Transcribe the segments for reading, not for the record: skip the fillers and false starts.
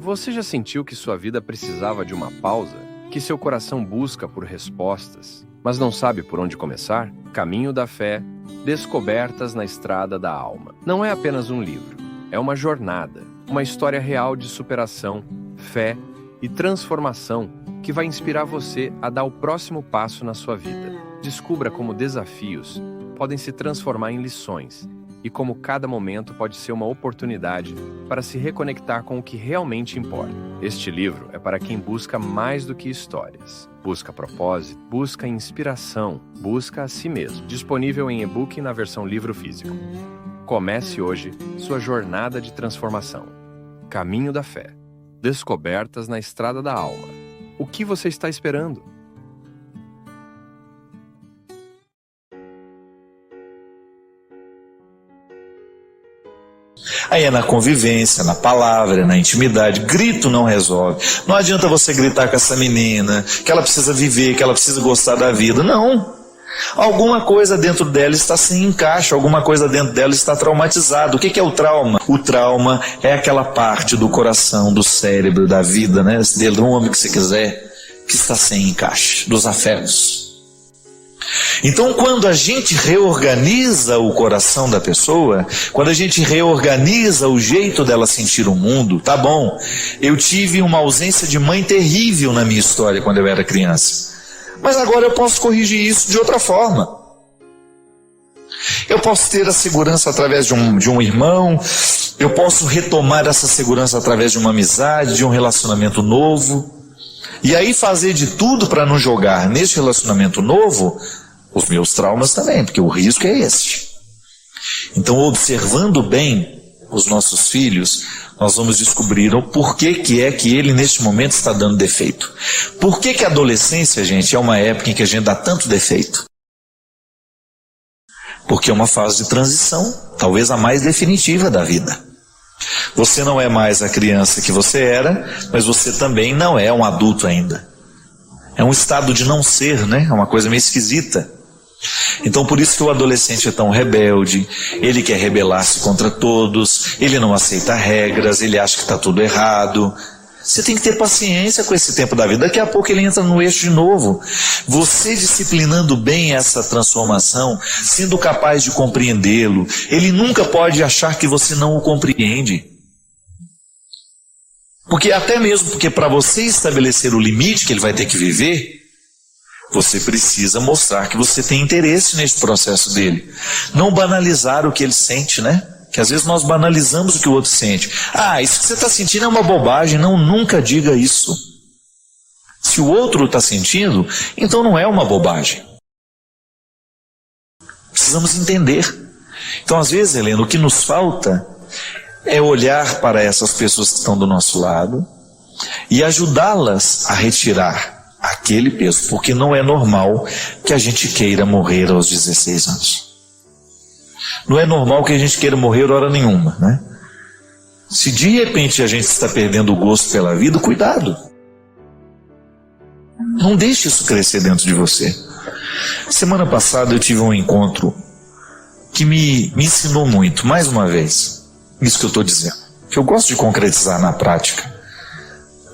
Você já sentiu que sua vida precisava de uma pausa? Que seu coração busca por respostas, mas não sabe por onde começar? Caminho da Fé, Descobertas na Estrada da Alma. Não é apenas um livro, é uma jornada, uma história real de superação, fé e transformação que vai inspirar você a dar o próximo passo na sua vida. Descubra como desafios podem se transformar em lições e como cada momento pode ser uma oportunidade para se reconectar com o que realmente importa. Este livro é para quem busca mais do que histórias. Busca propósito, busca inspiração, busca a si mesmo. Disponível em e-book e na versão livro físico. Comece hoje sua jornada de transformação. Caminho da Fé. Descobertas na Estrada da Alma. O que você está esperando? Aí é na convivência, na palavra, na intimidade. Grito não resolve. Não adianta você gritar com essa menina, que ela precisa viver, que ela precisa gostar da vida. Não. Alguma coisa dentro dela está sem encaixe, alguma coisa dentro dela está traumatizada. O que é o trauma? O trauma é aquela parte do coração, do cérebro, da vida, né? Dê o nome que você quiser, que está sem encaixe, dos afetos. Então, quando a gente reorganiza o coração da pessoa, quando a gente reorganiza o jeito dela sentir o mundo, tá bom, eu tive uma ausência de mãe terrível na minha história quando eu era criança, mas agora eu posso corrigir isso de outra forma. Eu posso ter a segurança através de um irmão, eu posso retomar essa segurança através de uma amizade, de um relacionamento novo, e aí fazer de tudo para não jogar nesse relacionamento novo os meus traumas também, porque o risco é esse. Então, observando bem os nossos filhos, nós vamos descobrir o porquê que é que ele neste momento está dando defeito. Por que a adolescência, gente, é uma época em que a gente dá tanto defeito? Porque é uma fase de transição, talvez a mais definitiva da vida. Você não é mais a criança que você era, mas você também não é um adulto ainda. É um estado de não ser, né? É uma coisa meio esquisita. Então por isso que o adolescente é tão rebelde, ele quer rebelar-se contra todos, ele não aceita regras, ele acha que está tudo errado. Você tem que ter paciência com esse tempo da vida, daqui a pouco ele entra no eixo de novo. Você disciplinando bem essa transformação, sendo capaz de compreendê-lo, ele nunca pode achar que você não o compreende. Porque até mesmo porque para você estabelecer o limite que ele vai ter que viver, você precisa mostrar que você tem interesse nesse processo dele. Não banalizar o que ele sente, né? Que às vezes nós banalizamos o que o outro sente. Ah, isso que você está sentindo é uma bobagem. Não, nunca diga isso. Se o outro está sentindo, então não é uma bobagem. Precisamos entender. Então às vezes, Helena, o que nos falta é olhar para essas pessoas que estão do nosso lado e ajudá-las a retirar aquele peso, porque não é normal que a gente queira morrer aos 16 anos. Não é normal que a gente queira morrer hora nenhuma, né? Se de repente a gente está perdendo o gosto pela vida, cuidado. Não deixe isso crescer dentro de você. Semana passada eu tive um encontro que me ensinou muito, mais uma vez, isso que eu estou dizendo. Que eu gosto de concretizar na prática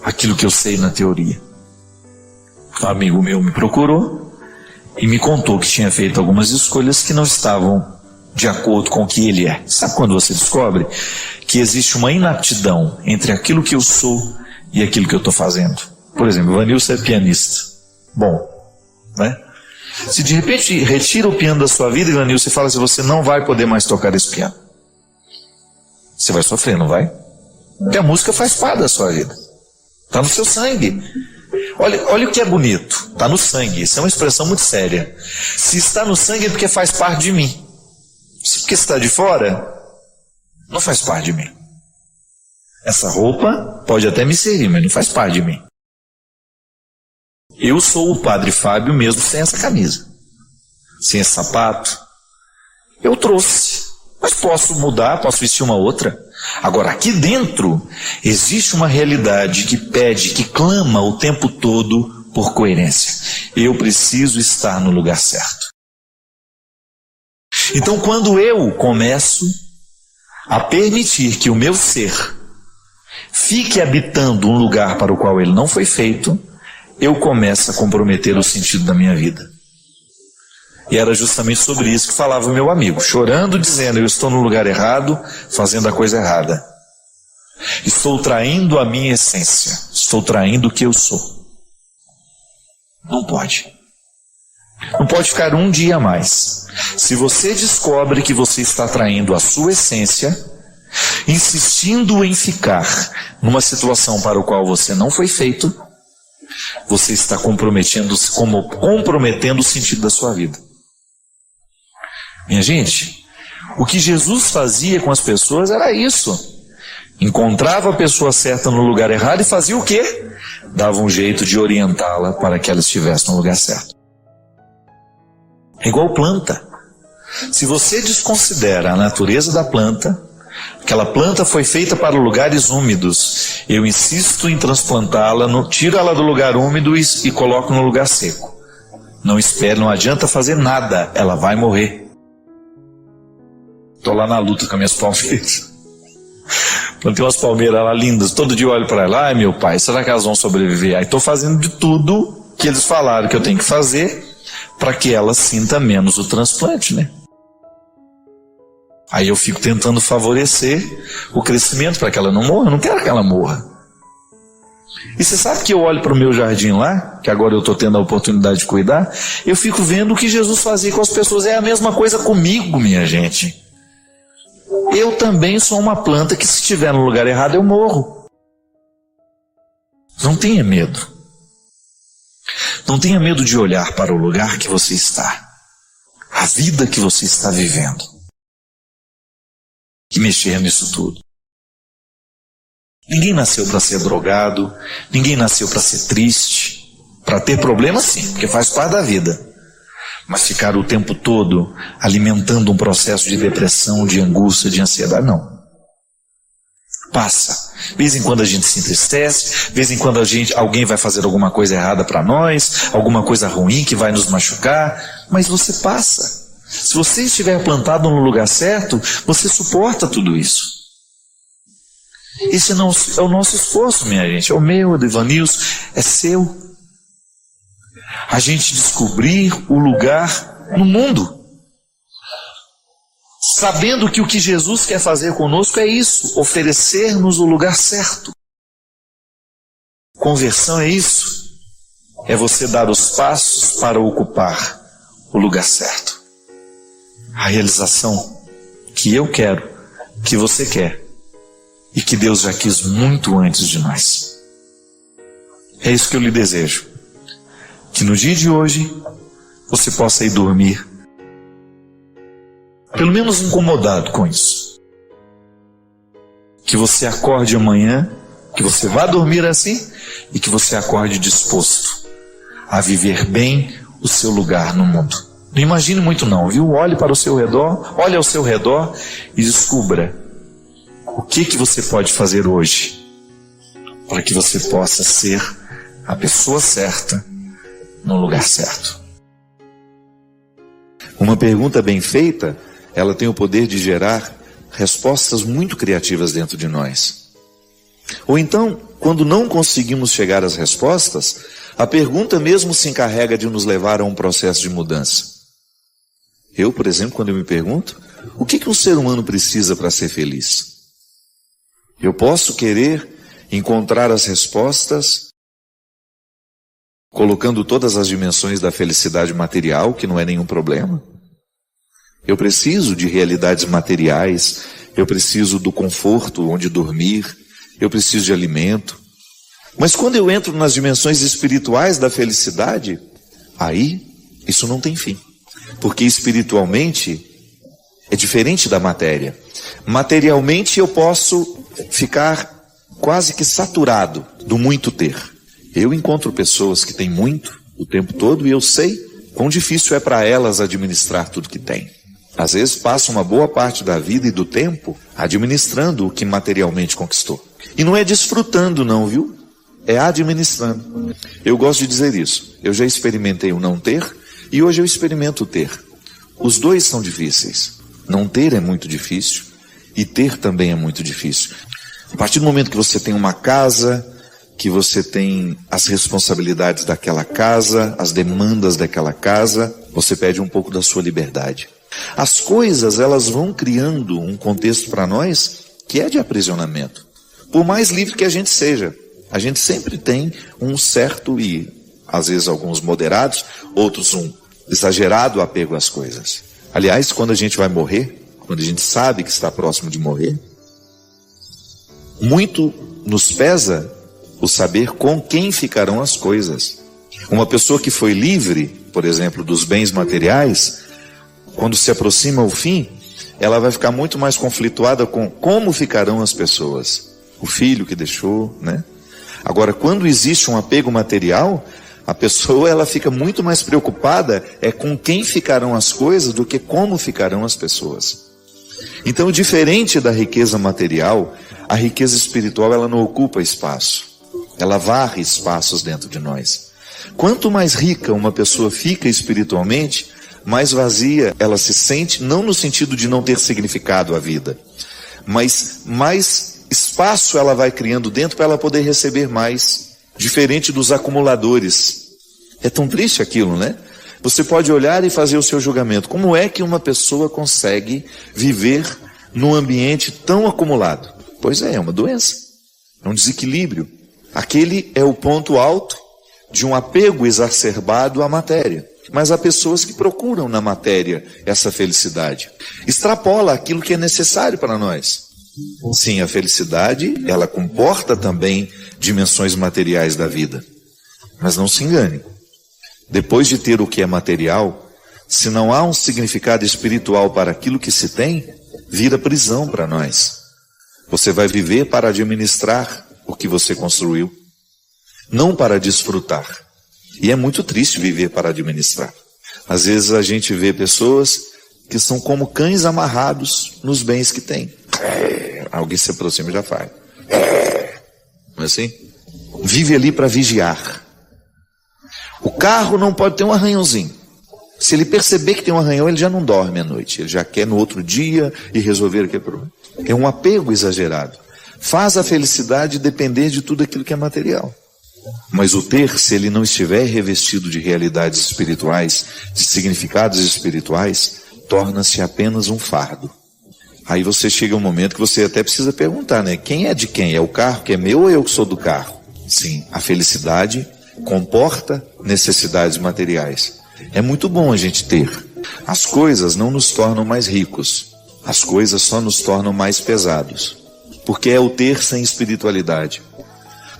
aquilo que eu sei na teoria. Um amigo meu me procurou e me contou que tinha feito algumas escolhas que não estavam de acordo com o que ele é. Sabe quando você descobre que existe uma inaptidão entre aquilo que eu sou e aquilo que eu estou fazendo? Por exemplo, o Vanilson é pianista. Bom, né? Se de repente retira o piano da sua vida, Vanilson, e fala assim, você não vai poder mais tocar esse piano. Você vai sofrer, não vai? Porque a música faz parte da sua vida. Está no seu sangue. Olha o que é bonito. Está no sangue. Isso é uma expressão muito séria. Se está no sangue é porque faz parte de mim. Se porque está de fora, não faz parte de mim. Essa roupa pode até me servir, mas não faz parte de mim. Eu sou o Padre Fábio mesmo sem essa camisa. Sem esse sapato. Eu trouxe. Mas posso mudar, posso vestir uma outra. Agora, aqui dentro, existe uma realidade que pede, que clama o tempo todo por coerência. Eu preciso estar no lugar certo. Então, quando eu começo a permitir que o meu ser fique habitando um lugar para o qual ele não foi feito, eu começo a comprometer o sentido da minha vida. E era justamente sobre isso que falava o meu amigo, chorando, dizendo: eu estou no lugar errado, fazendo a coisa errada. Estou traindo a minha essência, estou traindo o que eu sou. Não pode. Não pode ficar um dia a mais. Se você descobre que você está traindo a sua essência, insistindo em ficar numa situação para a qual você não foi feito, você está comprometendo o sentido da sua vida. Minha gente, o que Jesus fazia com as pessoas era isso. Encontrava a pessoa certa no lugar errado e fazia o quê? Dava um jeito de orientá-la para que ela estivesse no lugar certo. É igual planta. Se você desconsidera a natureza da planta, aquela planta foi feita para lugares úmidos, eu insisto em transplantá-la, tiro ela do lugar úmido e coloco no lugar seco. Não espere, não adianta fazer nada, ela vai morrer. Estou lá na luta com as minhas palmeiras. Plantei umas palmeiras lá lindas, todo dia eu olho para ela: ai meu pai, será que elas vão sobreviver? Aí estou fazendo de tudo que eles falaram que eu tenho que fazer para que ela sinta menos o transplante, né? Aí eu fico tentando favorecer o crescimento para que ela não morra. Eu não quero que ela morra. E você sabe que eu olho para o meu jardim lá, que agora eu estou tendo a oportunidade de cuidar, eu fico vendo o que Jesus fazia com as pessoas. É a mesma coisa comigo, minha gente. Eu também sou uma planta que, se estiver no lugar errado, eu morro. Não tenha medo. Não tenha medo de olhar para o lugar que você está, a vida que você está vivendo, e mexer nisso tudo. Ninguém nasceu para ser drogado, ninguém nasceu para ser triste, para ter problemas sim, porque faz parte da vida. Mas ficar o tempo todo alimentando um processo de depressão, de angústia, de ansiedade, não. Passa. De vez em quando a gente se entristece, de vez em quando alguém vai fazer alguma coisa errada para nós, alguma coisa ruim que vai nos machucar, mas você passa. Se você estiver plantado no lugar certo, você suporta tudo isso. Esse não é o nosso esforço, minha gente, é o meu, é do Ivanilson, é seu. A gente descobrir o lugar no mundo, sabendo que o que Jesus quer fazer conosco é isso, oferecer-nos o lugar certo. Conversão é isso, é você dar os passos para ocupar o lugar certo. A realização que eu quero, que você quer, e que Deus já quis muito antes de nós. É isso que eu lhe desejo. Que no dia de hoje você possa ir dormir pelo menos incomodado com isso. Que você acorde amanhã, que você vá dormir assim e que você acorde disposto a viver bem o seu lugar no mundo. Não imagine muito não, viu? Olhe para o seu redor, olhe ao seu redor e descubra o que você pode fazer hoje para que você possa ser a pessoa certa no lugar certo. Uma pergunta bem feita, ela tem o poder de gerar respostas muito criativas dentro de nós. Ou então, quando não conseguimos chegar às respostas, a pergunta mesmo se encarrega de nos levar a um processo de mudança. Eu, por exemplo, quando eu me pergunto, o que um ser humano precisa para ser feliz? Eu posso querer encontrar as respostas colocando todas as dimensões da felicidade material, que não é nenhum problema. Eu preciso de realidades materiais, eu preciso do conforto onde dormir, eu preciso de alimento. Mas quando eu entro nas dimensões espirituais da felicidade, aí isso não tem fim. Porque espiritualmente é diferente da matéria. Materialmente eu posso ficar quase que saturado do muito ter. Eu encontro pessoas que têm muito o tempo todo e eu sei quão difícil é para elas administrar tudo que têm. Às vezes passa uma boa parte da vida e do tempo administrando o que materialmente conquistou. E não é desfrutando não, viu? É administrando. Eu gosto de dizer isso. Eu já experimentei o não ter e hoje eu experimento o ter. Os dois são difíceis. Não ter é muito difícil e ter também é muito difícil. A partir do momento que você tem uma casa, que você tem as responsabilidades daquela casa, as demandas daquela casa, você perde um pouco da sua liberdade. As coisas, elas vão criando um contexto para nós que é de aprisionamento. Por mais livre que a gente seja, a gente sempre tem um certo e, às vezes, alguns moderados, outros um exagerado apego às coisas. Aliás, quando a gente vai morrer, quando a gente sabe que está próximo de morrer, muito nos pesa o saber com quem ficarão as coisas. Uma pessoa que foi livre, por exemplo, dos bens materiais, quando se aproxima o fim, ela vai ficar muito mais conflituada com como ficarão as pessoas. O filho que deixou, né? Agora, quando existe um apego material, a pessoa ela fica muito mais preocupada com quem ficarão as coisas do que como ficarão as pessoas. Então, diferente da riqueza material, a riqueza espiritual ela não ocupa espaço. Ela varre espaços dentro de nós. Quanto mais rica uma pessoa fica espiritualmente, mais vazia ela se sente, não no sentido de não ter significado a vida, mas mais espaço ela vai criando dentro para ela poder receber mais, diferente dos acumuladores. É tão triste aquilo, né? Você pode olhar e fazer o seu julgamento. Como é que uma pessoa consegue viver num ambiente tão acumulado? Pois é uma doença, é um desequilíbrio. Aquele é o ponto alto de um apego exacerbado à matéria. Mas há pessoas que procuram na matéria essa felicidade. Extrapola aquilo que é necessário para nós. Sim, a felicidade, ela comporta também dimensões materiais da vida. Mas não se engane. Depois de ter o que é material, se não há um significado espiritual para aquilo que se tem, vira prisão para nós. Você vai viver para administrar o que você construiu, não para desfrutar. E é muito triste viver para administrar. Às vezes a gente vê pessoas que são como cães amarrados nos bens que têm. Alguém se aproxima e já faz. Não é assim? Vive ali para vigiar. O carro não pode ter um arranhãozinho. Se ele perceber que tem um arranhão, ele já não dorme à noite. Ele já quer no outro dia e resolver aquele problema. É um apego exagerado. Faz a felicidade depender de tudo aquilo que é material. Mas o ter, se ele não estiver revestido de realidades espirituais, de significados espirituais, torna-se apenas um fardo. Aí você chega um momento que você até precisa perguntar, né? Quem é de quem? É o carro que é meu ou eu que sou do carro? Sim, a felicidade comporta necessidades materiais. É muito bom a gente ter. As coisas não nos tornam mais ricos. As coisas só nos tornam mais pesados. Porque é o ter sem espiritualidade.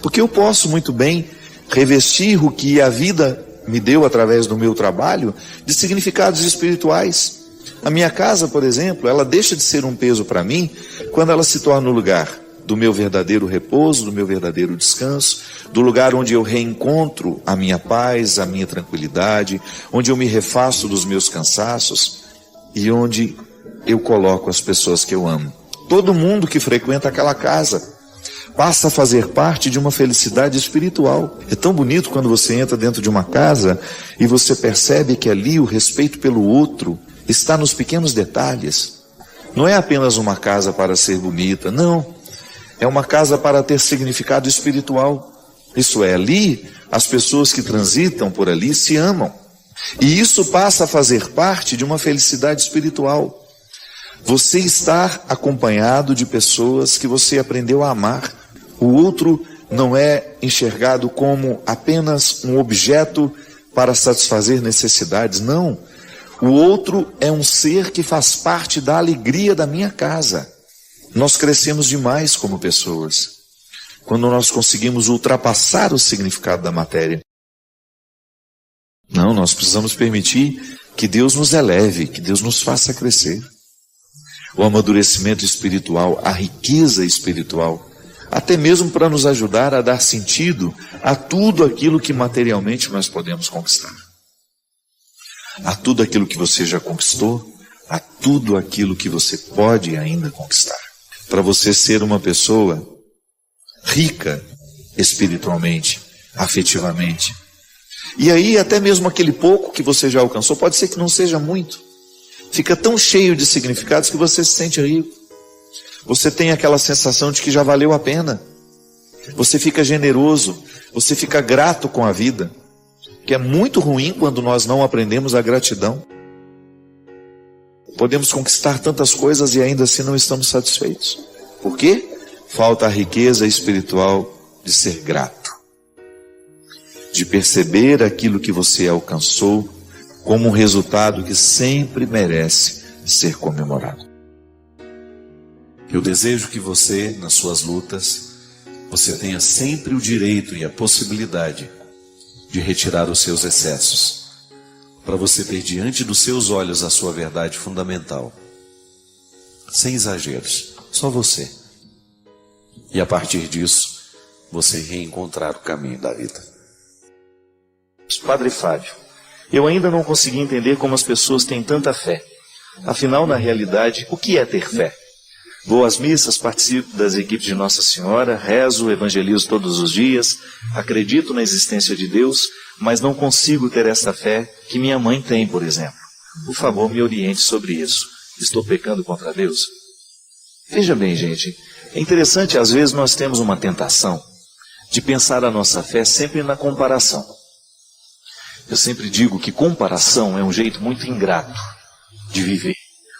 Porque eu posso muito bem revestir o que a vida me deu através do meu trabalho de significados espirituais. A minha casa, por exemplo, ela deixa de ser um peso para mim quando ela se torna o lugar do meu verdadeiro repouso, do meu verdadeiro descanso, do lugar onde eu reencontro a minha paz, a minha tranquilidade, onde eu me refaço dos meus cansaços e onde eu coloco as pessoas que eu amo. Todo mundo que frequenta aquela casa passa a fazer parte de uma felicidade espiritual. É tão bonito quando você entra dentro de uma casa e você percebe que ali o respeito pelo outro está nos pequenos detalhes. Não é apenas uma casa para ser bonita, não. É uma casa para ter significado espiritual. Isso é, ali as pessoas que transitam por ali se amam. E isso passa a fazer parte de uma felicidade espiritual. Você está acompanhado de pessoas que você aprendeu a amar. O outro não é enxergado como apenas um objeto para satisfazer necessidades, não. O outro é um ser que faz parte da alegria da minha casa. Nós crescemos demais como pessoas, quando nós conseguimos ultrapassar o significado da matéria. Não, nós precisamos permitir que Deus nos eleve, que Deus nos faça crescer. O amadurecimento espiritual, a riqueza espiritual, até mesmo para nos ajudar a dar sentido a tudo aquilo que materialmente nós podemos conquistar. A tudo aquilo que você já conquistou, a tudo aquilo que você pode ainda conquistar. Para você ser uma pessoa rica espiritualmente, afetivamente. E aí até mesmo aquele pouco que você já alcançou, pode ser que não seja muito. Fica tão cheio de significados que você se sente rico. Você tem aquela sensação de que já valeu a pena. Você fica generoso, você fica grato com a vida, que é muito ruim quando nós não aprendemos a gratidão. Podemos conquistar tantas coisas e ainda assim não estamos satisfeitos. Por quê? Falta a riqueza espiritual de ser grato, de perceber aquilo que você alcançou como um resultado que sempre merece ser comemorado. Eu desejo que você, nas suas lutas, você tenha sempre o direito e a possibilidade de retirar os seus excessos, para você ter diante dos seus olhos a sua verdade fundamental, sem exageros, só você. E a partir disso, você reencontrar o caminho da vida. Padre Fábio, eu ainda não consegui entender como as pessoas têm tanta fé. Afinal, na realidade, o que é ter fé? Vou às missas, participo das equipes de Nossa Senhora, rezo, evangelizo todos os dias, acredito na existência de Deus, mas não consigo ter essa fé que minha mãe tem, por exemplo. Por favor, me oriente sobre isso. Estou pecando contra Deus? Veja bem, gente, é interessante, às vezes nós temos uma tentação de pensar a nossa fé sempre na comparação. Eu sempre digo que comparação é um jeito muito ingrato de viver,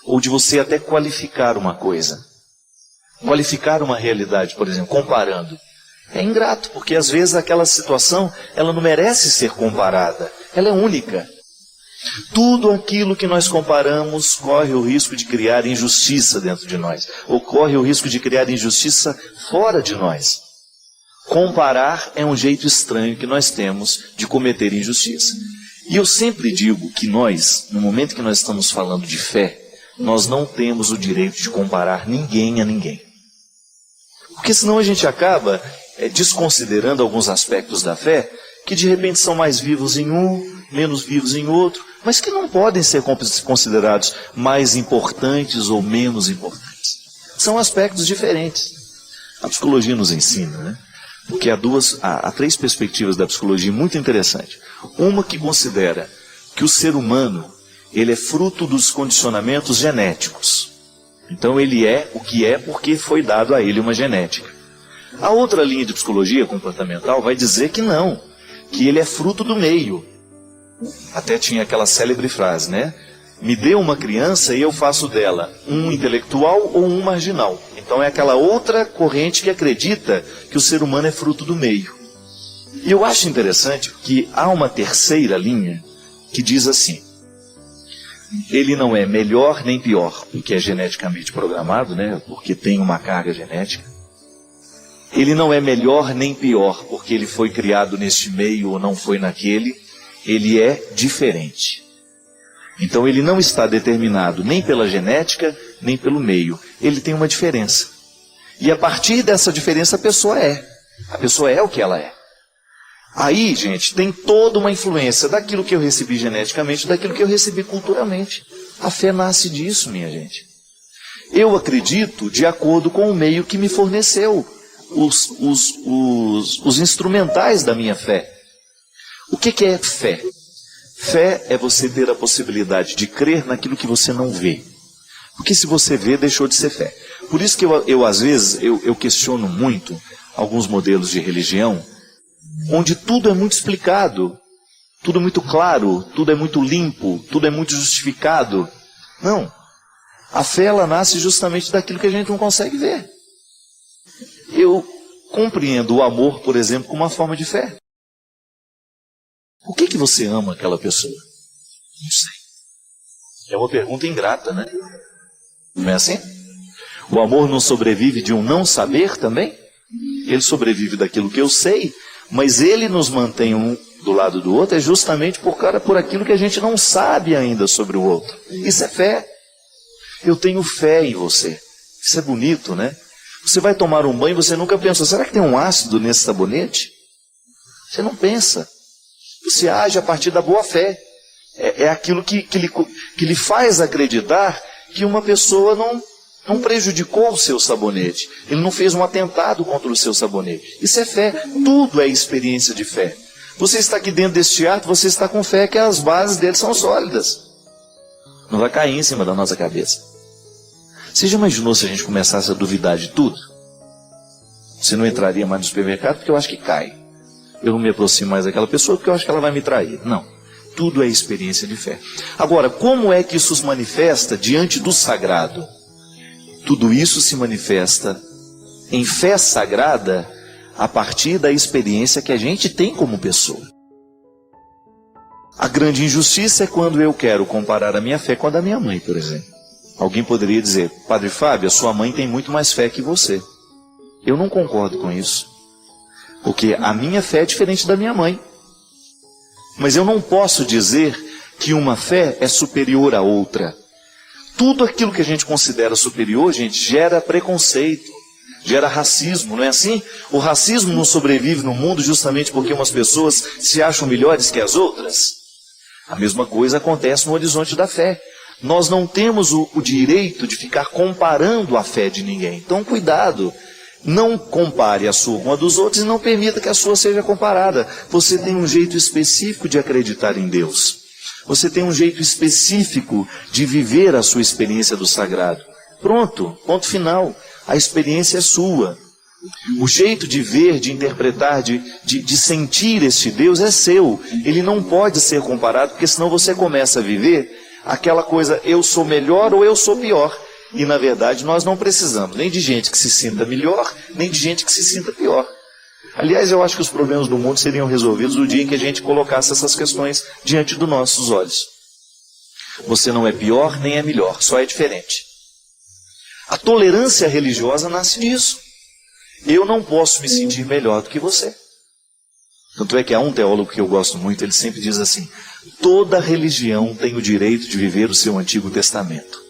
ou de você até qualificar uma coisa. Qualificar uma realidade, por exemplo, comparando. É ingrato, porque às vezes aquela situação, ela não merece ser comparada. Ela é única. Tudo aquilo que nós comparamos corre o risco de criar injustiça dentro de nós, ou corre o risco de criar injustiça fora de nós. Comparar é um jeito estranho que nós temos de cometer injustiça. E eu sempre digo que nós, no momento que nós estamos falando de fé, nós não temos o direito de comparar ninguém a ninguém. Porque senão a gente acaba desconsiderando alguns aspectos da fé que de repente são mais vivos em um, menos vivos em outro, mas que não podem ser considerados mais importantes ou menos importantes. São aspectos diferentes. A psicologia nos ensina, né? Porque há três perspectivas da psicologia muito interessantes. Uma que considera que o ser humano ele é fruto dos condicionamentos genéticos. Então ele é o que é porque foi dado a ele uma genética. A outra linha de psicologia comportamental vai dizer que não, que ele é fruto do meio. Até tinha aquela célebre frase, né? Me dê uma criança e eu faço dela um intelectual ou um marginal. Então é aquela outra corrente que acredita que o ser humano é fruto do meio. E eu acho interessante que há uma terceira linha que diz assim: ele não é melhor nem pior, porque é geneticamente programado, né? Porque tem uma carga genética. Ele não é melhor nem pior, porque ele foi criado neste meio ou não foi naquele. Ele é diferente. Então ele não está determinado nem pela genética, nem pelo meio. Ele tem uma diferença. E a partir dessa diferença a pessoa é. A pessoa é o que ela é. Aí, gente, tem toda uma influência daquilo que eu recebi geneticamente, daquilo que eu recebi culturalmente. A fé nasce disso, minha gente. Eu acredito de acordo com o meio que me forneceu os instrumentais da minha fé. O que é fé? Fé é você ter a possibilidade de crer naquilo que você não vê. Porque se você vê, deixou de ser fé. Por isso que eu às vezes, eu questiono muito alguns modelos de religião, onde tudo é muito explicado, tudo é muito claro, tudo é muito limpo, tudo é muito justificado. Não. A fé, ela nasce justamente daquilo que a gente não consegue ver. Eu compreendo o amor, por exemplo, como uma forma de fé. Por que você ama aquela pessoa? Não sei. É uma pergunta ingrata, né? Não é assim? O amor não sobrevive de um não saber também? Ele sobrevive daquilo que eu sei, mas ele nos mantém um do lado do outro, é justamente por aquilo que a gente não sabe ainda sobre o outro. Isso é fé. Eu tenho fé em você. Isso é bonito, né? Você vai tomar um banho e você nunca pensou, será que tem um ácido nesse sabonete? Você não pensa. Você age a partir da boa fé. É aquilo que lhe faz acreditar que uma pessoa não prejudicou o seu sabonete. Ele não fez um atentado contra o seu sabonete. Isso é fé. Tudo é experiência de fé. Você está aqui dentro deste ato, você está com fé que as bases dele são sólidas. Não vai cair em cima da nossa cabeça. Você já imaginou se a gente começasse a duvidar de tudo? Você não entraria mais no supermercado porque eu acho que cai. Eu não me aproximo mais daquela pessoa porque eu acho que ela vai me trair. Não. Tudo é experiência de fé. Agora, como é que isso se manifesta diante do sagrado? Tudo isso se manifesta em fé sagrada a partir da experiência que a gente tem como pessoa. A grande injustiça é quando eu quero comparar a minha fé com a da minha mãe, por exemplo. Alguém poderia dizer: Padre Fábio, a sua mãe tem muito mais fé que você. Eu não concordo com isso, porque a minha fé é diferente da minha mãe. Mas eu não posso dizer que uma fé é superior à outra. Tudo aquilo que a gente considera superior, gente, gera preconceito, gera racismo, não é assim? O racismo não sobrevive no mundo justamente porque umas pessoas se acham melhores que as outras. A mesma coisa acontece no horizonte da fé. Nós não temos o direito de ficar comparando a fé de ninguém. Então, cuidado. Não compare a sua com a dos outros e não permita que a sua seja comparada. Você tem um jeito específico de acreditar em Deus. Você tem um jeito específico de viver a sua experiência do sagrado. Pronto, ponto final. A experiência é sua. O jeito de ver, de interpretar, de sentir este Deus é seu. Ele não pode ser comparado, porque senão você começa a viver aquela coisa: eu sou melhor ou eu sou pior. E na verdade nós não precisamos nem de gente que se sinta melhor, nem de gente que se sinta pior. Aliás, eu acho que os problemas do mundo seriam resolvidos no dia em que a gente colocasse essas questões diante dos nossos olhos. Você não é pior nem é melhor, só é diferente. A tolerância religiosa nasce disso. Eu não posso me sentir melhor do que você. Tanto é que há um teólogo que eu gosto muito, ele sempre diz assim: toda religião tem o direito de viver o seu Antigo Testamento.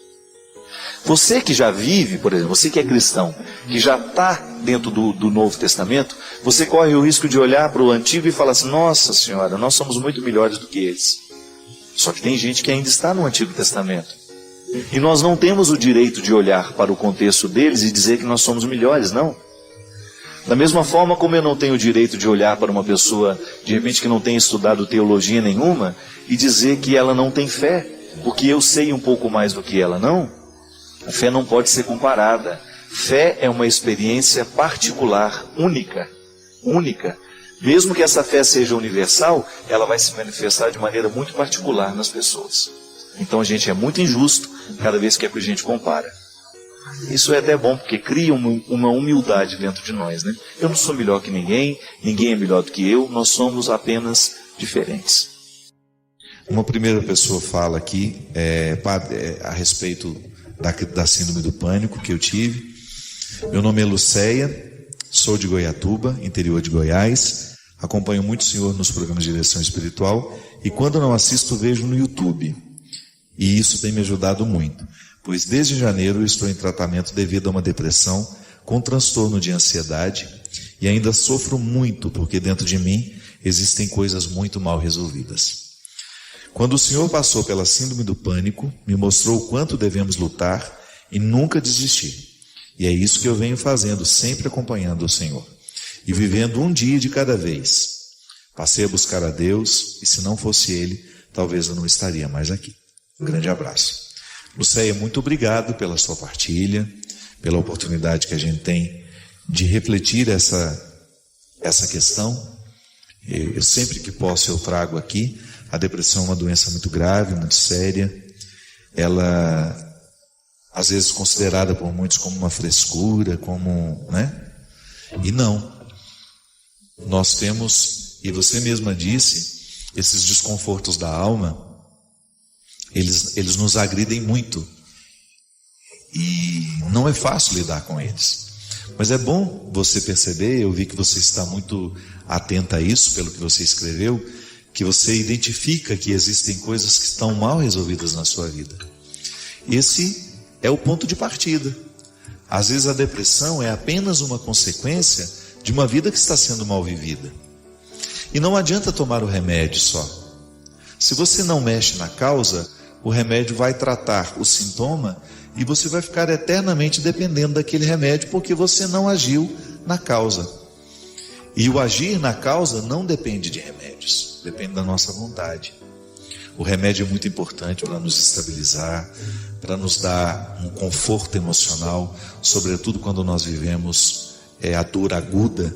Você que já vive, por exemplo, você que é cristão, que já está dentro do Novo Testamento, você corre o risco de olhar para o Antigo e falar assim: nossa senhora, nós somos muito melhores do que eles. Só que tem gente que ainda está no Antigo Testamento. E nós não temos o direito de olhar para o contexto deles e dizer que nós somos melhores, não. Da mesma forma como eu não tenho o direito de olhar para uma pessoa, de repente, que não tem estudado teologia nenhuma, e dizer que ela não tem fé, porque eu sei um pouco mais do que ela, não. A fé não pode ser comparada. Fé é uma experiência particular, única. Mesmo que essa fé seja universal, ela vai se manifestar de maneira muito particular nas pessoas. Então a gente é muito injusto cada vez que a gente compara. Isso é até bom, porque cria uma humildade dentro de nós, né? Eu não sou melhor que ninguém, ninguém é melhor do que eu, nós somos apenas diferentes. Uma primeira pessoa fala aqui a respeito da síndrome do pânico que eu tive. Meu nome é Lucéia, sou de Goiatuba, interior de Goiás. Acompanho muito o senhor nos programas de direção espiritual e quando não assisto, vejo no YouTube. E isso tem me ajudado muito, pois desde janeiro eu estou em tratamento devido a uma depressão com transtorno de ansiedade e ainda sofro muito porque dentro de mim existem coisas muito mal resolvidas. Quando o Senhor passou pela síndrome do pânico, me mostrou o quanto devemos lutar e nunca desistir. E é isso que eu venho fazendo, sempre acompanhando o Senhor. E vivendo um dia de cada vez. Passei a buscar a Deus e se não fosse Ele, talvez eu não estaria mais aqui. Um grande abraço. Lucéia, muito obrigado pela sua partilha, pela oportunidade que a gente tem de refletir essa questão. Eu sempre que posso eu trago aqui. A depressão é uma doença muito grave, muito séria. Ela, às vezes, considerada por muitos como uma frescura, né? E não. Nós temos, e você mesma disse, esses desconfortos da alma, eles nos agridem muito. E não é fácil lidar com eles. Mas é bom você perceber, eu vi que você está muito atenta a isso, pelo que você escreveu, que você identifica que existem coisas que estão mal resolvidas na sua vida. Esse é o ponto de partida. Às vezes a depressão é apenas uma consequência de uma vida que está sendo mal vivida. E não adianta tomar o remédio só. Se você não mexe na causa, o remédio vai tratar o sintoma e você vai ficar eternamente dependendo daquele remédio porque você não agiu na causa. E o agir na causa não depende de remédios, depende da nossa vontade. O remédio é muito importante para nos estabilizar, para nos dar um conforto emocional, sobretudo quando nós vivemos a dor aguda.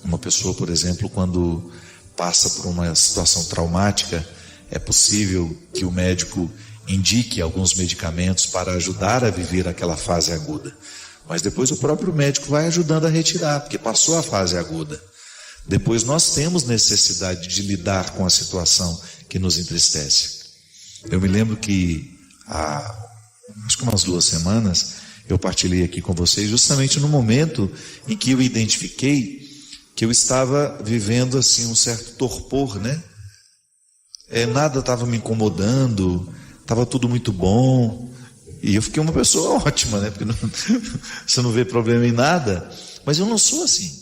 Uma pessoa, por exemplo, quando passa por uma situação traumática, é possível que o médico indique alguns medicamentos para ajudar a viver aquela fase aguda. Mas depois o próprio médico vai ajudando a retirar, porque passou a fase aguda. Depois nós temos necessidade de lidar com a situação que nos entristece. Eu me lembro que acho que umas 2 semanas eu partilhei aqui com vocês justamente no momento em que eu identifiquei que eu estava vivendo assim um certo torpor, né? Nada estava me incomodando, estava tudo muito bom, e eu fiquei uma pessoa ótima, né? Porque você não vê problema em nada, mas eu não sou assim.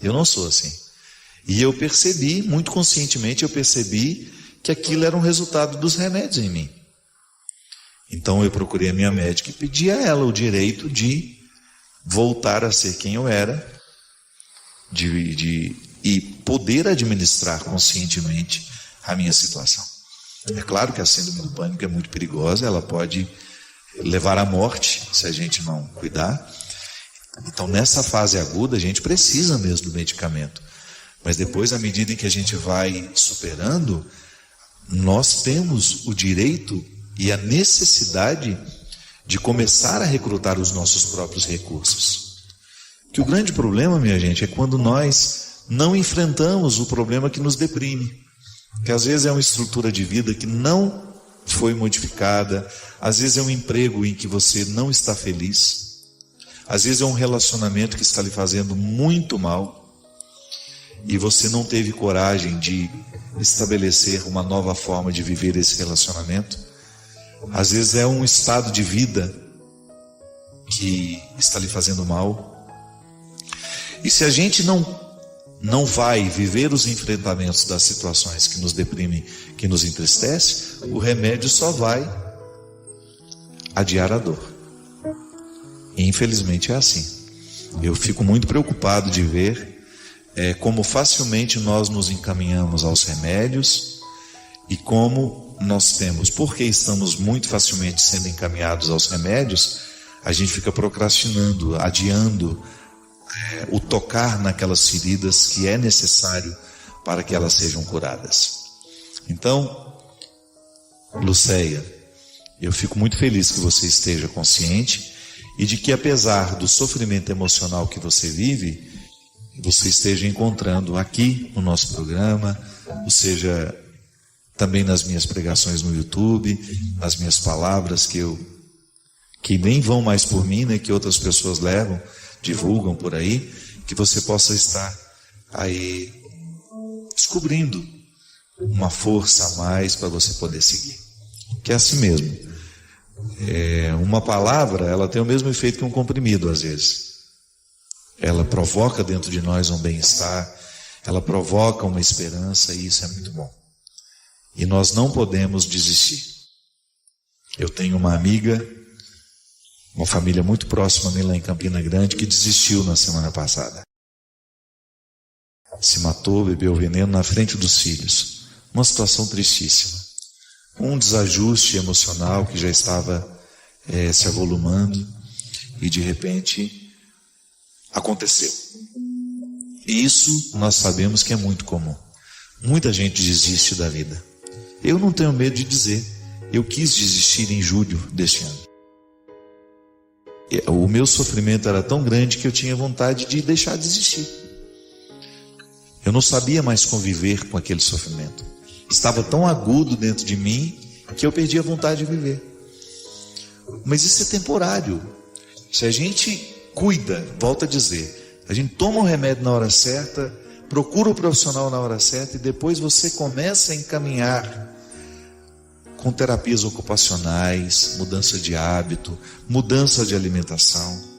Eu não sou assim. E eu percebi, muito conscientemente, que aquilo era um resultado dos remédios em mim. Então eu procurei a minha médica e pedi a ela o direito de voltar a ser quem eu era, e poder administrar conscientemente a minha situação. É claro que a síndrome do pânico é muito perigosa, ela pode levar à morte se a gente não cuidar. Então nessa fase aguda a gente precisa mesmo do medicamento. Mas depois, à medida em que a gente vai superando, nós temos o direito e a necessidade de começar a recrutar os nossos próprios recursos. Que o grande problema, minha gente, é quando nós não enfrentamos o problema que nos deprime. Que às vezes é uma estrutura de vida que não foi modificada, às vezes é um emprego em que você não está feliz, às vezes é um relacionamento que está lhe fazendo muito mal, e você não teve coragem de estabelecer uma nova forma de viver esse relacionamento. Às vezes é um estado de vida que está lhe fazendo mal. E se a gente não vai viver os enfrentamentos das situações que nos deprimem, que nos entristecem, o remédio só vai adiar a dor. E infelizmente é assim. Eu fico muito preocupado de ver como facilmente nós nos encaminhamos aos remédios e como nós temos, porque estamos muito facilmente sendo encaminhados aos remédios, a gente fica procrastinando, adiando o tocar naquelas feridas que é necessário para que elas sejam curadas. Então, Lucéia, eu fico muito feliz que você esteja consciente e de que, apesar do sofrimento emocional que você vive, você esteja encontrando aqui no nosso programa, ou seja, também nas minhas pregações no YouTube, nas minhas palavras que nem vão mais por mim, né, que outras pessoas levam, divulgam por aí, que você possa estar aí descobrindo uma força a mais para você poder seguir. Que é assim mesmo. Uma palavra, ela tem o mesmo efeito que um comprimido às vezes. Ela provoca dentro de nós um bem-estar, ela provoca uma esperança, e isso é muito bom. E nós não podemos desistir. Eu tenho uma amiga, uma família muito próxima a mim lá em Campina Grande, que desistiu na semana passada. Se matou, bebeu veneno na frente dos filhos. Uma situação tristíssima. Um desajuste emocional que já estava se avolumando, e de repente aconteceu. E isso nós sabemos que é muito comum. Muita gente desiste da vida. Eu não tenho medo de dizer, eu quis desistir em julho deste ano. O meu sofrimento era tão grande que eu tinha vontade de deixar de existir. Eu não sabia mais conviver com aquele sofrimento. Estava tão agudo dentro de mim que eu perdi a vontade de viver. Mas isso é temporário. Se a gente cuida, volto a dizer, a gente toma o remédio na hora certa, procura o profissional na hora certa, e depois você começa a encaminhar com terapias ocupacionais, mudança de hábito, mudança de alimentação.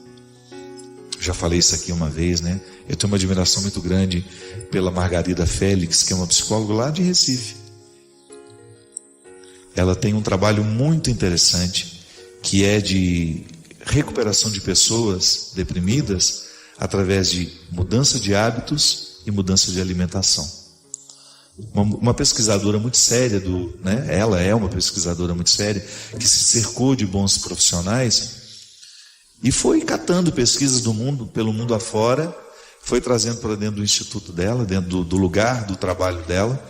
Já falei isso aqui uma vez, né? Eu tenho uma admiração muito grande pela Margarida Félix, que é uma psicóloga lá de Recife. Ela tem um trabalho muito interessante, que é de recuperação de pessoas deprimidas através de mudança de hábitos e mudança de alimentação. uma pesquisadora muito séria, ela é uma pesquisadora muito séria, que se cercou de bons profissionais e foi catando pesquisas pelo mundo afora, foi trazendo para dentro do instituto dela, dentro do lugar do trabalho dela.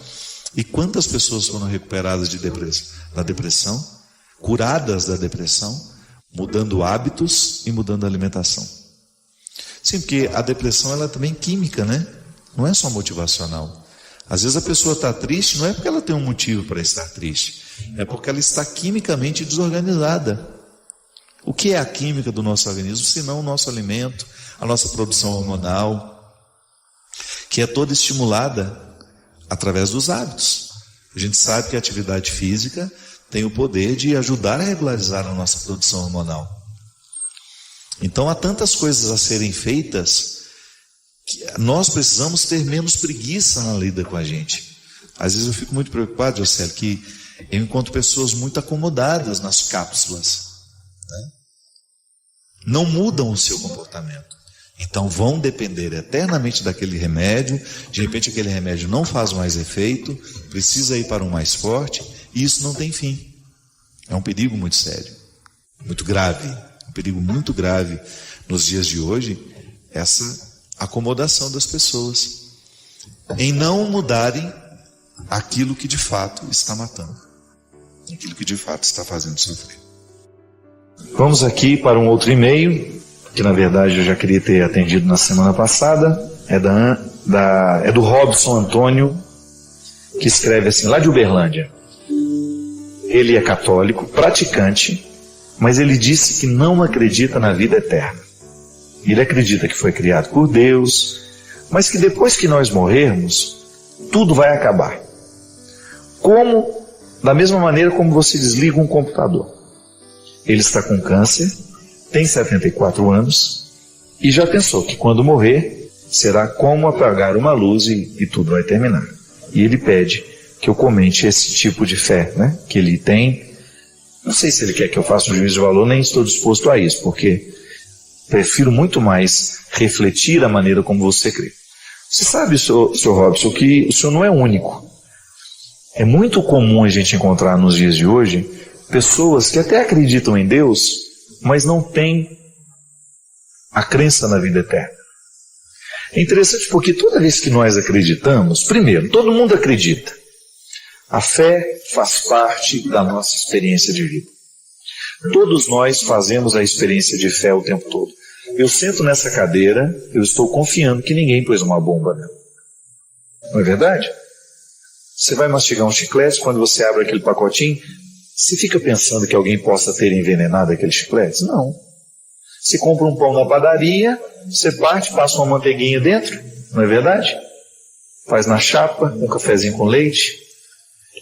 E quantas pessoas foram recuperadas da depressão, curadas da depressão, mudando hábitos e mudando a alimentação. Sim, porque a depressão ela é também química, né? Não é só motivacional. Às vezes a pessoa está triste, não é porque ela tem um motivo para estar triste, é porque ela está quimicamente desorganizada. O que é a química do nosso organismo, senão o nosso alimento, a nossa produção hormonal, que é toda estimulada através dos hábitos. A gente sabe que a atividade física tem o poder de ajudar a regularizar a nossa produção hormonal. Então há tantas coisas a serem feitas que nós precisamos ter menos preguiça na lida com a gente. Às vezes eu fico muito preocupado, Jocélio, que eu encontro pessoas muito acomodadas nas cápsulas, né? Não mudam o seu comportamento. Então vão depender eternamente daquele remédio, de repente aquele remédio não faz mais efeito, precisa ir para um mais forte, e isso não tem fim. É um perigo muito sério, muito grave, um perigo muito grave nos dias de hoje, essa acomodação das pessoas, em não mudarem aquilo que de fato está matando, aquilo que de fato está fazendo sofrer. Vamos aqui para um outro e-mail, que na verdade eu já queria ter atendido na semana passada. É do Robson Antônio, que escreve assim, lá de Uberlândia. Ele é católico, praticante, mas ele disse que não acredita na vida eterna. Ele acredita que foi criado por Deus, mas que depois que nós morrermos, tudo vai acabar. Da mesma maneira como você desliga um computador. Ele está com câncer, tem 74 anos e já pensou que quando morrer será como apagar uma luz e tudo vai terminar. E ele pede que eu comente esse tipo de fé, né, que ele tem. Não sei se ele quer que eu faça um juízo de valor, nem estou disposto a isso, porque prefiro muito mais refletir a maneira como você crê. Você sabe, Sr. Robson, que o senhor não é único. É muito comum a gente encontrar nos dias de hoje pessoas que até acreditam em Deus, mas não têm a crença na vida eterna. É interessante porque toda vez que nós acreditamos, primeiro, todo mundo acredita. A fé faz parte da nossa experiência de vida. Todos nós fazemos a experiência de fé o tempo todo. Eu sento nessa cadeira, eu estou confiando que ninguém pôs uma bomba nela. Não é verdade? Você vai mastigar um chiclete, quando você abre aquele pacotinho, você fica pensando que alguém possa ter envenenado aquele chiclete? Não. Você compra um pão na padaria, você parte, passa uma manteiguinha dentro, não é verdade? Faz na chapa, um cafezinho com leite,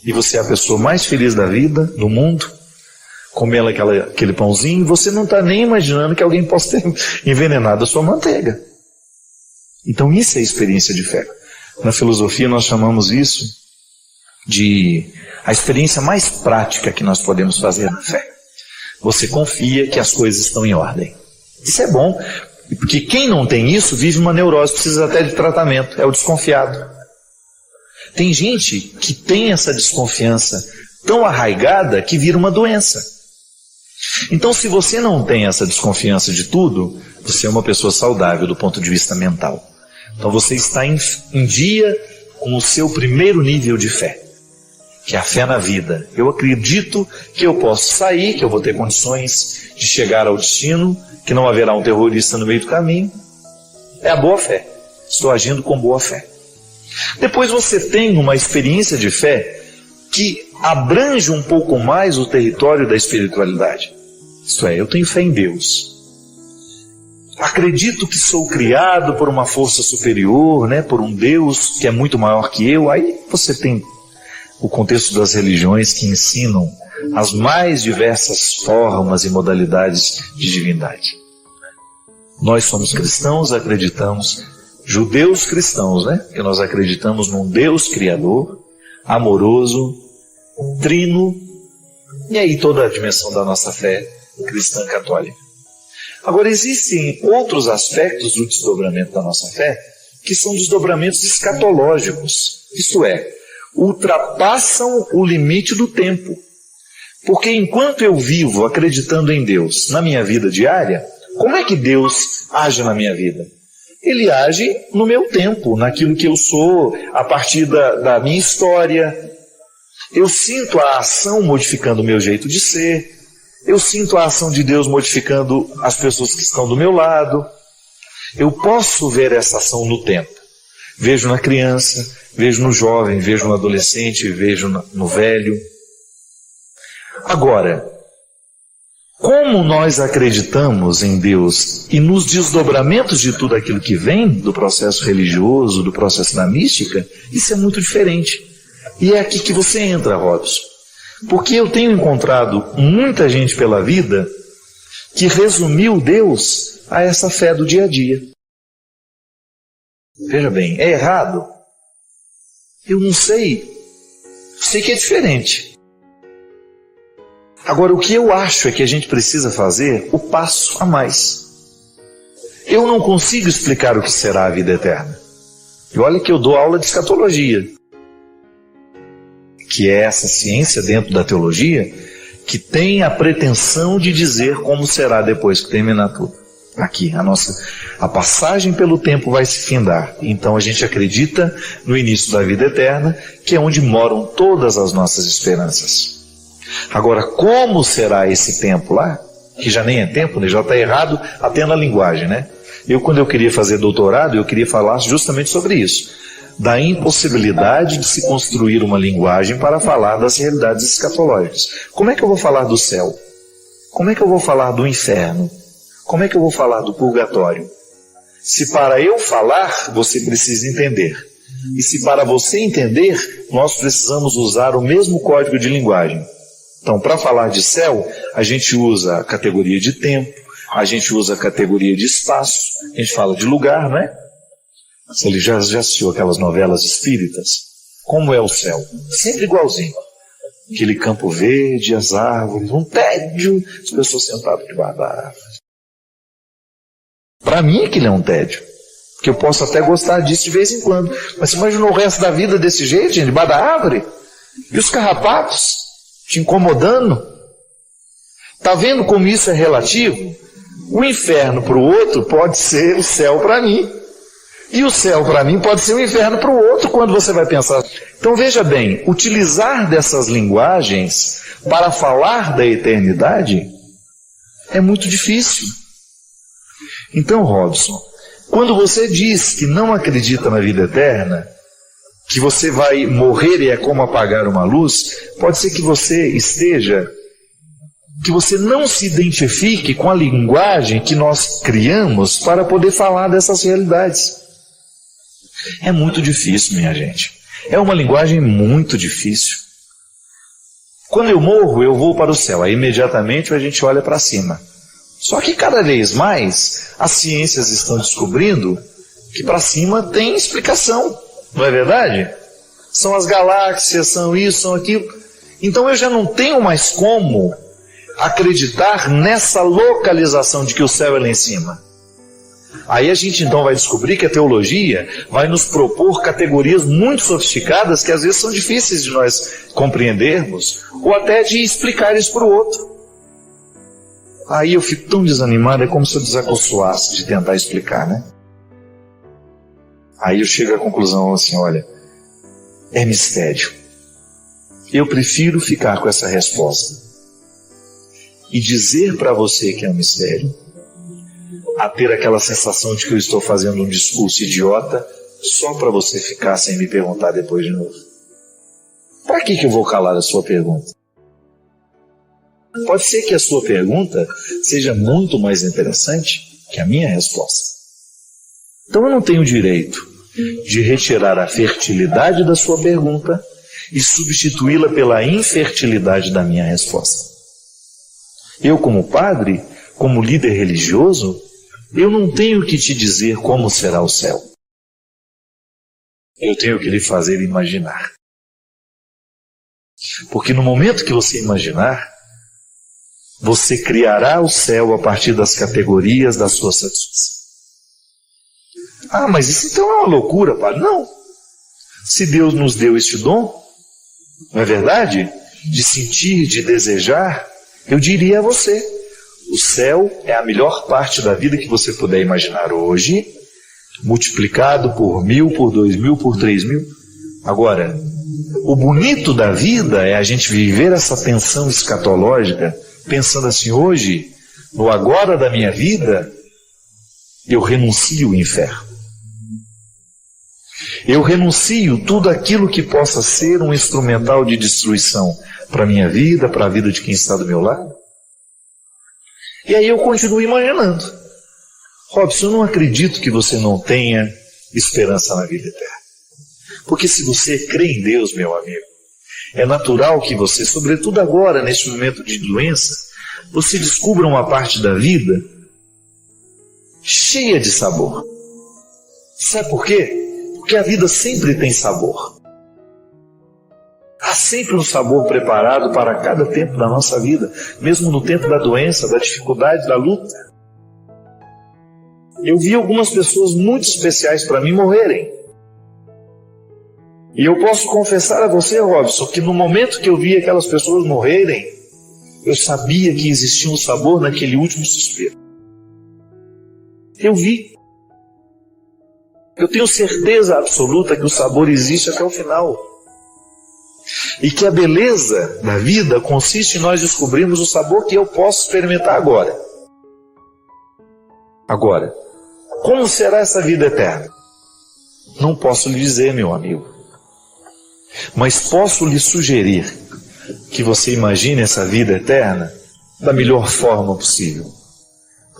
e você é a pessoa mais feliz da vida, do mundo, comendo aquele pãozinho, e você não está nem imaginando que alguém possa ter envenenado a sua manteiga. Então isso é a experiência de fé. Na filosofia nós chamamos isso de a experiência mais prática que nós podemos fazer na fé. Você confia que as coisas estão em ordem. Isso é bom, porque quem não tem isso vive uma neurose, precisa até de tratamento, é o desconfiado. Tem gente que tem essa desconfiança tão arraigada que vira uma doença. Então, se você não tem essa desconfiança de tudo, você é uma pessoa saudável do ponto de vista mental. Então você está em dia com o seu primeiro nível de fé, que é a fé na vida. Eu acredito que eu posso sair, que eu vou ter condições de chegar ao destino, que não haverá um terrorista no meio do caminho. É a boa fé. Estou agindo com boa fé. Depois você tem uma experiência de fé que abrange um pouco mais o território da espiritualidade. Isto é, eu tenho fé em Deus. Acredito que sou criado por uma força superior, né, por um Deus que é muito maior que eu. Aí você tem o contexto das religiões que ensinam as mais diversas formas e modalidades de divindade. Nós somos cristãos, acreditamos, judeus cristãos, né? Que nós acreditamos num Deus criador, amoroso, trino, e aí toda a dimensão da nossa fé cristã católica. Agora, existem outros aspectos do desdobramento da nossa fé que são desdobramentos escatológicos. Isto é, ultrapassam o limite do tempo. Porque enquanto eu vivo acreditando em Deus na minha vida diária, como é que Deus age na minha vida? Ele age no meu tempo, naquilo que eu sou, a partir da minha história. Eu sinto a ação modificando o meu jeito de ser. Eu sinto a ação de Deus modificando as pessoas que estão do meu lado. Eu posso ver essa ação no tempo. Vejo na criança, vejo no jovem, vejo no adolescente, vejo no velho. Agora, como nós acreditamos em Deus e nos desdobramentos de tudo aquilo que vem do processo religioso, do processo da mística, isso é muito diferente. E é aqui que você entra, Robson. Porque eu tenho encontrado muita gente pela vida que resumiu Deus a essa fé do dia a dia. Veja bem, é errado? Eu não sei. Sei que é diferente. Agora, o que eu acho é que a gente precisa fazer o passo a mais. Eu não consigo explicar o que será a vida eterna. E olha que eu dou aula de escatologia, que é essa ciência dentro da teologia que tem a pretensão de dizer como será depois que terminar tudo. Aqui, a passagem pelo tempo vai se findar. Então a gente acredita no início da vida eterna, que é onde moram todas as nossas esperanças. Agora, como será esse tempo lá? Que já nem é tempo, né? Já está errado até na linguagem, né? Quando eu queria fazer doutorado, eu queria falar justamente sobre isso. Da impossibilidade de se construir uma linguagem para falar das realidades escatológicas. Como é que eu vou falar do céu? Como é que eu vou falar do inferno? Como é que eu vou falar do purgatório? Se para eu falar, você precisa entender. E se para você entender, nós precisamos usar o mesmo código de linguagem. Então, para falar de céu, a gente usa a categoria de tempo, a gente usa a categoria de espaço, a gente fala de lugar, né? Você já assistiu aquelas novelas espíritas? Como é o céu? Sempre igualzinho. Aquele campo verde, as árvores, um tédio, as pessoas sentadas debaixo da árvore. Para mim aquilo é um tédio. Porque eu posso até gostar disso de vez em quando. Mas você imaginou o resto da vida desse jeito, gente, debaixo da árvore? E os carrapatos te incomodando? Está vendo como isso é relativo? O inferno para o outro pode ser o céu para mim. E o céu para mim pode ser o inferno para o outro quando você vai pensar. Então veja bem, utilizar dessas linguagens para falar da eternidade é muito difícil. Então, Robson, quando você diz que não acredita na vida eterna, que você vai morrer e é como apagar uma luz, pode ser que você não se identifique com a linguagem que nós criamos para poder falar dessas realidades. É muito difícil, minha gente. É uma linguagem muito difícil. Quando eu morro, eu vou para o céu. Aí imediatamente a gente olha para cima. Só que cada vez mais as ciências estão descobrindo que para cima tem explicação. Não é verdade? São as galáxias, são isso, são aquilo. Então eu já não tenho mais como acreditar nessa localização de que o céu é lá em cima. Aí a gente então vai descobrir que a teologia vai nos propor categorias muito sofisticadas que às vezes são difíceis de nós compreendermos ou até de explicar isso para o outro. Aí eu fico tão desanimado, é como se eu desacostumasse de tentar explicar, né? Aí eu chego à conclusão assim, olha, é mistério. Eu prefiro ficar com essa resposta e dizer para você que é um mistério, a ter aquela sensação de que eu estou fazendo um discurso idiota só para você ficar sem me perguntar depois de novo. Para que eu vou calar a sua pergunta? Pode ser que a sua pergunta seja muito mais interessante que a minha resposta. Então eu não tenho o direito de retirar a fertilidade da sua pergunta e substituí-la pela infertilidade da minha resposta. Eu, como padre, como líder religioso, eu não tenho que te dizer como será o céu. Eu tenho que lhe fazer imaginar. Porque no momento que você imaginar, você criará o céu a partir das categorias da sua satisfação. Ah, mas isso então é uma loucura, padre. Não. Se Deus nos deu este dom, Não é verdade? De sentir, de desejar, eu diria a você, o céu é a melhor parte da vida que você puder imaginar hoje, multiplicado por 1000, por 2000, por 3000. Agora, o bonito da vida é a gente viver essa tensão escatológica, pensando assim, hoje, no agora da minha vida, eu renuncio o inferno. Eu renuncio tudo aquilo que possa ser um instrumental de destruição para a minha vida, para a vida de quem está do meu lado. E aí eu continuo imaginando. Robson, eu não acredito que você não tenha esperança na vida eterna. Porque se você crê em Deus, meu amigo, é natural que você, sobretudo agora, neste momento de doença, você descubra uma parte da vida cheia de sabor. Sabe por quê? Porque a vida sempre tem sabor. Há sempre um sabor preparado para cada tempo da nossa vida, mesmo no tempo da doença, da dificuldade, da luta. Eu vi algumas pessoas muito especiais para mim morrerem. E eu posso confessar a você, Robson, que no momento que eu vi aquelas pessoas morrerem, eu sabia que existia um sabor naquele último suspiro. Eu vi. Eu tenho certeza absoluta que o sabor existe até o final. E que a beleza da vida consiste em nós descobrirmos o sabor que eu posso experimentar agora. Agora, como será essa vida eterna? Não posso lhe dizer, meu amigo. Mas posso lhe sugerir que você imagine essa vida eterna da melhor forma possível.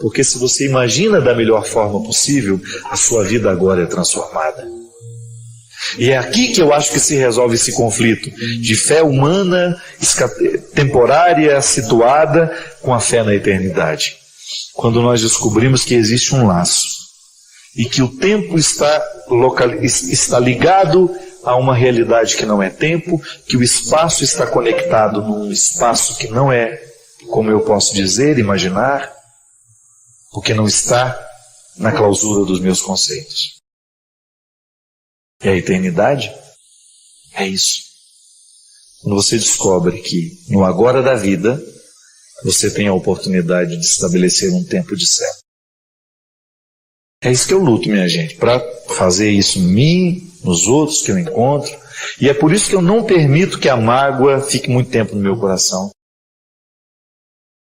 Porque se você imagina da melhor forma possível, a sua vida agora é transformada. E é aqui que eu acho que se resolve esse conflito de fé humana, temporária, situada, com a fé na eternidade. Quando nós descobrimos que existe um laço e que o tempo está ligado a uma realidade que não é tempo, que o espaço está conectado num espaço que não é, como eu posso dizer, imaginar, porque não está na clausura dos meus conceitos. E a eternidade é isso. Quando você descobre que no agora da vida, você tem a oportunidade de estabelecer um tempo de céu. É isso que eu luto, minha gente, para fazer isso em mim, nos outros que eu encontro. E é por isso que eu não permito que a mágoa fique muito tempo no meu coração.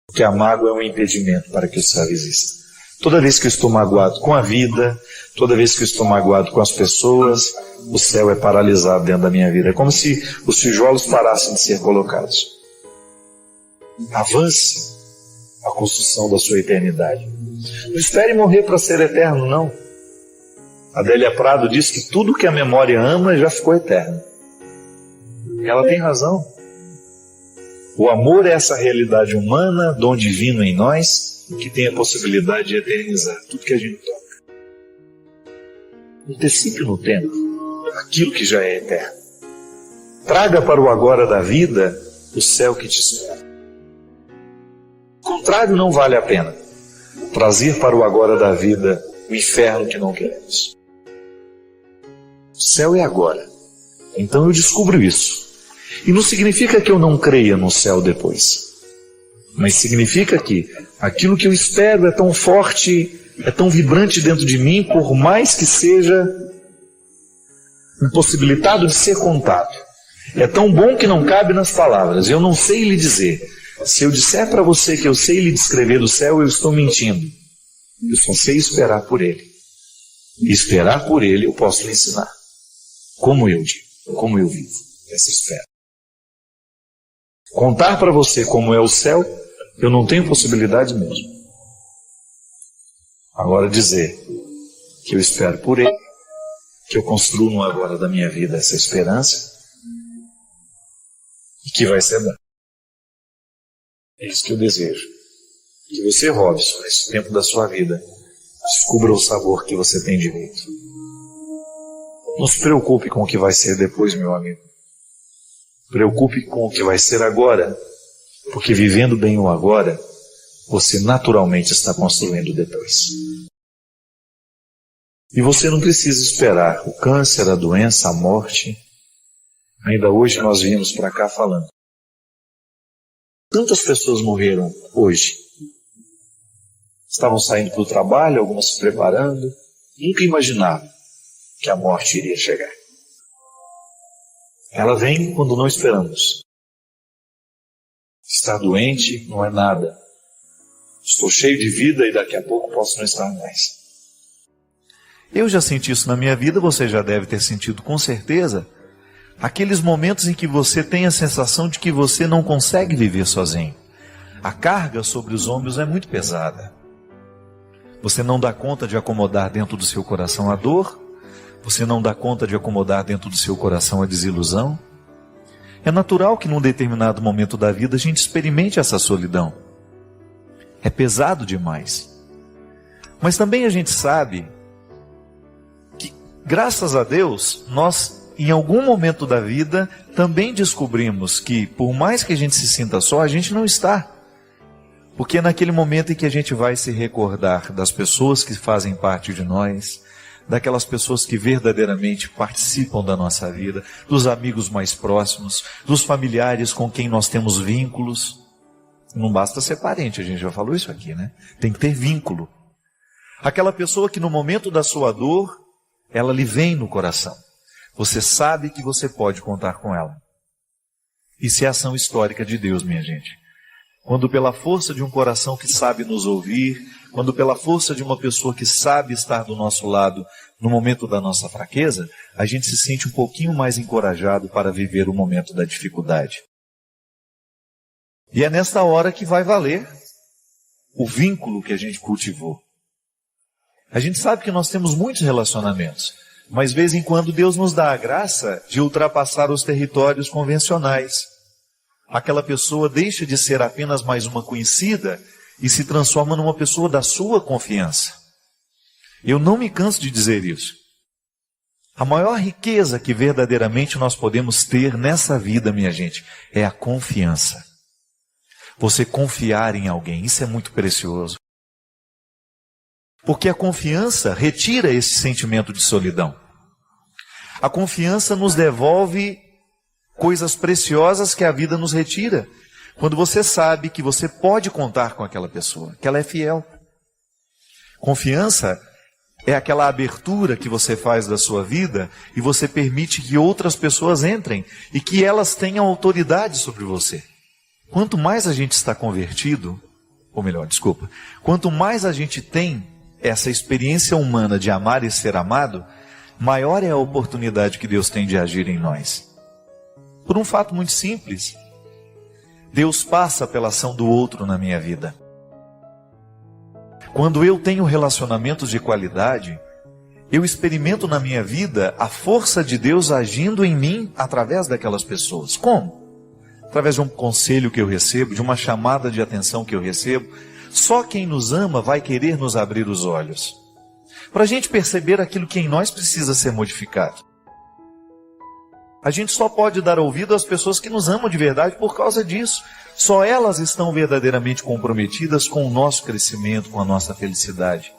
Porque a mágoa é um impedimento para que o céu exista. Toda vez que eu estou magoado com a vida, toda vez que eu estou magoado com as pessoas, o céu é paralisado dentro da minha vida. É como se os tijolos parassem de ser colocados. Avance a construção da sua eternidade. Não espere morrer para ser eterno, não. Adélia Prado diz que tudo que a memória ama já ficou eterno. Ela tem razão. O amor é essa realidade humana, dom divino em nós, que tem a possibilidade de eternizar tudo que a gente toca. Antecipe no tempo aquilo que já é eterno. Traga para o agora da vida o céu que te espera. O contrário não vale a pena. Trazer para o agora da vida o inferno que não queremos. O céu é agora. Então eu descubro isso. E não significa que eu não creia no céu depois. Mas significa que aquilo que eu espero é tão forte, é tão vibrante dentro de mim, por mais que seja impossibilitado de ser contado. É tão bom que não cabe nas palavras. Eu não sei lhe dizer. Se eu disser para você que eu sei lhe descrever o céu, eu estou mentindo. Eu só sei esperar por ele. E esperar por ele eu posso lhe ensinar. Como eu digo, como eu vivo essa espera. Contar para você como é o céu, eu não tenho possibilidade mesmo. Agora dizer que eu espero por ele, que eu construo no agora da minha vida essa esperança, e que vai ser dado. É isso que eu desejo. Que você, Robson, nesse tempo da sua vida, descubra o sabor que você tem direito. Não se preocupe com o que vai ser depois, meu amigo. Preocupe com o que vai ser agora, porque vivendo bem o agora, você naturalmente está construindo depois. E você não precisa esperar o câncer, a doença, a morte, Ainda hoje nós viemos para cá falando. Tantas pessoas morreram hoje. Estavam saindo para o trabalho, algumas se preparando. Nunca imaginavam que a morte iria chegar. Ela vem quando não esperamos. Estar doente não é nada. Estou cheio de vida e daqui a pouco posso não estar mais. Eu já senti isso na minha vida, você já deve ter sentido com certeza. Aqueles momentos em que você tem a sensação de que você não consegue viver sozinho. A carga sobre os ombros é muito pesada. Você não dá conta de acomodar dentro do seu coração a dor. Você não dá conta de acomodar dentro do seu coração a desilusão. É natural que num determinado momento da vida a gente experimente essa solidão. É pesado demais. Mas também a gente sabe que, graças a Deus, nós, em algum momento da vida, também descobrimos que, por mais que a gente se sinta só, a gente não está. Porque é naquele momento em que a gente vai se recordar das pessoas que fazem parte de nós, daquelas pessoas que verdadeiramente participam da nossa vida, dos amigos mais próximos, dos familiares com quem nós temos vínculos. Não basta ser parente, a gente já falou isso aqui, né? Tem que ter vínculo. Aquela pessoa que no momento da sua dor, ela lhe vem no coração. Você sabe que você pode contar com ela. Isso é a ação histórica de Deus, minha gente. Quando pela força de um coração que sabe nos ouvir, quando pela força de uma pessoa que sabe estar do nosso lado no momento da nossa fraqueza, a gente se sente um pouquinho mais encorajado para viver o momento da dificuldade. E é nesta hora que vai valer o vínculo que a gente cultivou. A gente sabe que nós temos muitos relacionamentos, mas de vez em quando Deus nos dá a graça de ultrapassar os territórios convencionais. Aquela pessoa deixa de ser apenas mais uma conhecida e se transforma numa pessoa da sua confiança. Eu não me canso de dizer isso. A maior riqueza que verdadeiramente nós podemos ter nessa vida, minha gente, é a confiança. Você confiar em alguém, isso é muito precioso. Porque a confiança retira esse sentimento de solidão. A confiança nos devolve coisas preciosas que a vida nos retira. Quando você sabe que você pode contar com aquela pessoa, que ela é fiel. Confiança é aquela abertura que você faz da sua vida e você permite que outras pessoas entrem e que elas tenham autoridade sobre você. Quanto mais a gente está convertido, quanto mais a gente tem essa experiência humana de amar e ser amado, maior é a oportunidade que Deus tem de agir em nós. Por um fato muito simples, Deus passa pela ação do outro na minha vida. Quando eu tenho relacionamentos de qualidade, eu experimento na minha vida a força de Deus agindo em mim através daquelas pessoas. Como? Através de um conselho que eu recebo, de uma chamada de atenção que eu recebo. Só quem nos ama vai querer nos abrir os olhos, para a gente perceber aquilo que em nós precisa ser modificado. A gente só pode dar ouvido às pessoas que nos amam de verdade por causa disso. Só elas estão verdadeiramente comprometidas com o nosso crescimento, com a nossa felicidade.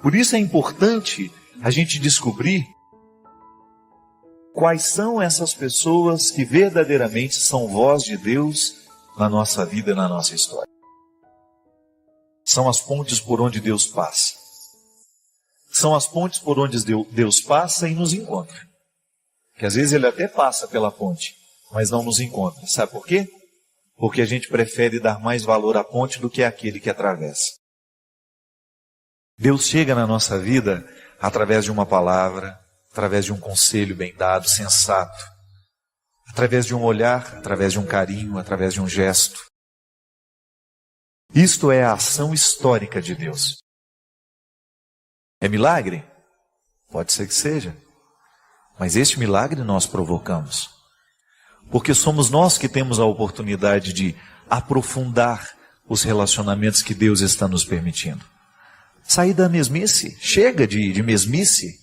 Por isso é importante a gente descobrir quais são essas pessoas que verdadeiramente são voz de Deus na nossa vida e na nossa história. São as pontes por onde Deus passa. São as pontes por onde Deus passa e nos encontra. Que às vezes Ele até passa pela ponte, mas não nos encontra. Sabe por quê? Porque a gente prefere dar mais valor à ponte do que àquele que atravessa. Deus chega na nossa vida através de uma palavra, através de um conselho bem dado, sensato, através de um olhar, através de um carinho, através de um gesto. Isto é a ação histórica de Deus. É milagre? Pode ser que seja. Mas este milagre nós provocamos. Porque somos nós que temos a oportunidade de aprofundar os relacionamentos que Deus está nos permitindo. Sair da mesmice. Chega de mesmice.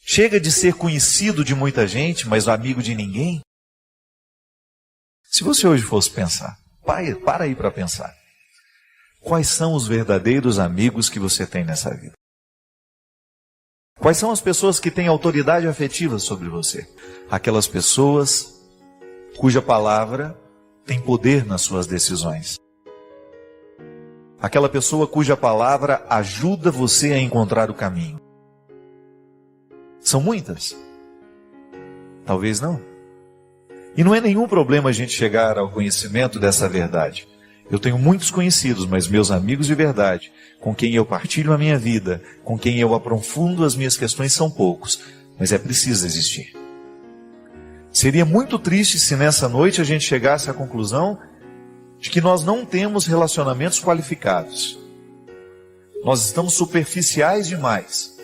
Chega de ser conhecido de muita gente, mas amigo de ninguém. Se você hoje fosse pensar, para aí para pensar. Quais são os verdadeiros amigos que você tem nessa vida? Quais são as pessoas que têm autoridade afetiva sobre você? Aquelas pessoas cuja palavra tem poder nas suas decisões. Aquela pessoa cuja palavra ajuda você a encontrar o caminho. São muitas? Talvez não. E não é nenhum problema a gente chegar ao conhecimento dessa verdade. Eu tenho muitos conhecidos, mas meus amigos de verdade, com quem eu partilho a minha vida, com quem eu aprofundo as minhas questões, são poucos, mas é preciso existir. Seria muito triste se nessa noite a gente chegasse à conclusão de que nós não temos relacionamentos qualificados. Nós estamos superficiais demais.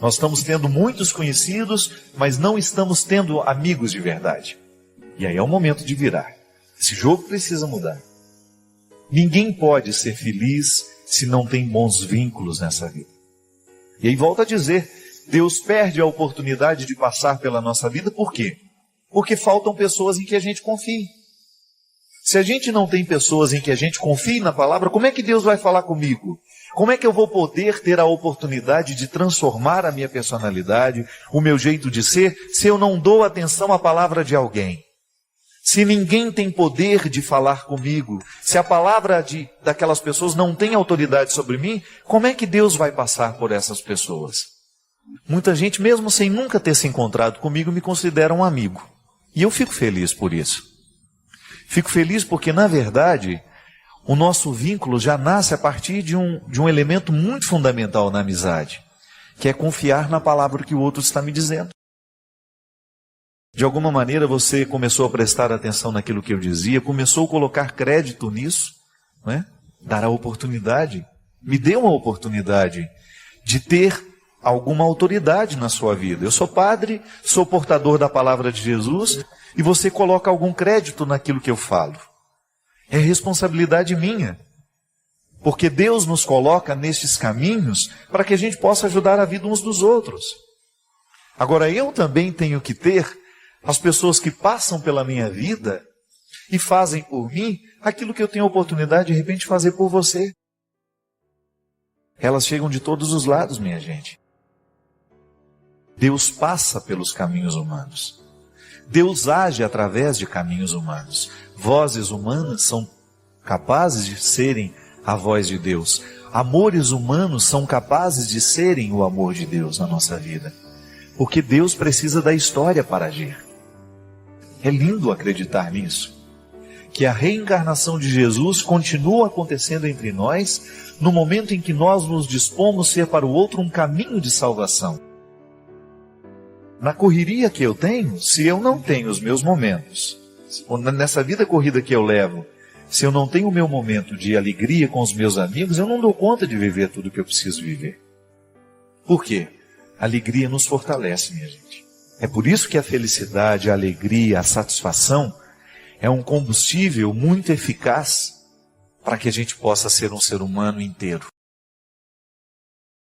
Nós estamos tendo muitos conhecidos, mas não estamos tendo amigos de verdade. E aí é o momento de virar. Esse jogo precisa mudar. Ninguém pode ser feliz se não tem bons vínculos nessa vida. E aí volta a dizer, Deus perde a oportunidade de passar pela nossa vida, por quê? Porque faltam pessoas em que a gente confie. Se a gente não tem pessoas em que a gente confie na palavra, como é que Deus vai falar comigo? Como é que eu vou poder ter a oportunidade de transformar a minha personalidade, o meu jeito de ser, se eu não dou atenção à palavra de alguém? Se ninguém tem poder de falar comigo, se a palavra daquelas pessoas não tem autoridade sobre mim, como é que Deus vai passar por essas pessoas? Muita gente, mesmo sem nunca ter se encontrado comigo, me considera um amigo. E eu fico feliz por isso. Fico feliz porque, na verdade, o nosso vínculo já nasce a partir de um elemento muito fundamental na amizade, que é confiar na palavra que o outro está me dizendo. De alguma maneira você começou a prestar atenção naquilo que eu dizia, começou a colocar crédito nisso, não é? Dar a oportunidade, me deu uma oportunidade de ter alguma autoridade na sua vida. Eu sou padre, sou portador da palavra de Jesus, e você coloca algum crédito naquilo que eu falo. É responsabilidade minha, porque Deus nos coloca nestes caminhos para que a gente possa ajudar a vida uns dos outros. Agora eu também tenho que ter as pessoas que passam pela minha vida e fazem por mim aquilo que eu tenho a oportunidade de repente fazer por você. Elas chegam de todos os lados, minha gente. Deus passa pelos caminhos humanos. Deus age através de caminhos humanos. Vozes humanas são capazes de serem a voz de Deus. Amores humanos são capazes de serem o amor de Deus na nossa vida. Porque Deus precisa da história para agir. É lindo acreditar nisso. Que a reencarnação de Jesus continua acontecendo entre nós no momento em que nós nos dispomos a ser para o outro um caminho de salvação. Na correria que eu tenho, se eu não tenho os meus momentos, nessa vida corrida que eu levo, se eu não tenho o meu momento de alegria com os meus amigos, eu não dou conta de viver tudo o que eu preciso viver. Por quê? A alegria nos fortalece, minha gente. É por isso que a felicidade, a alegria, a satisfação é um combustível muito eficaz para que a gente possa ser um ser humano inteiro.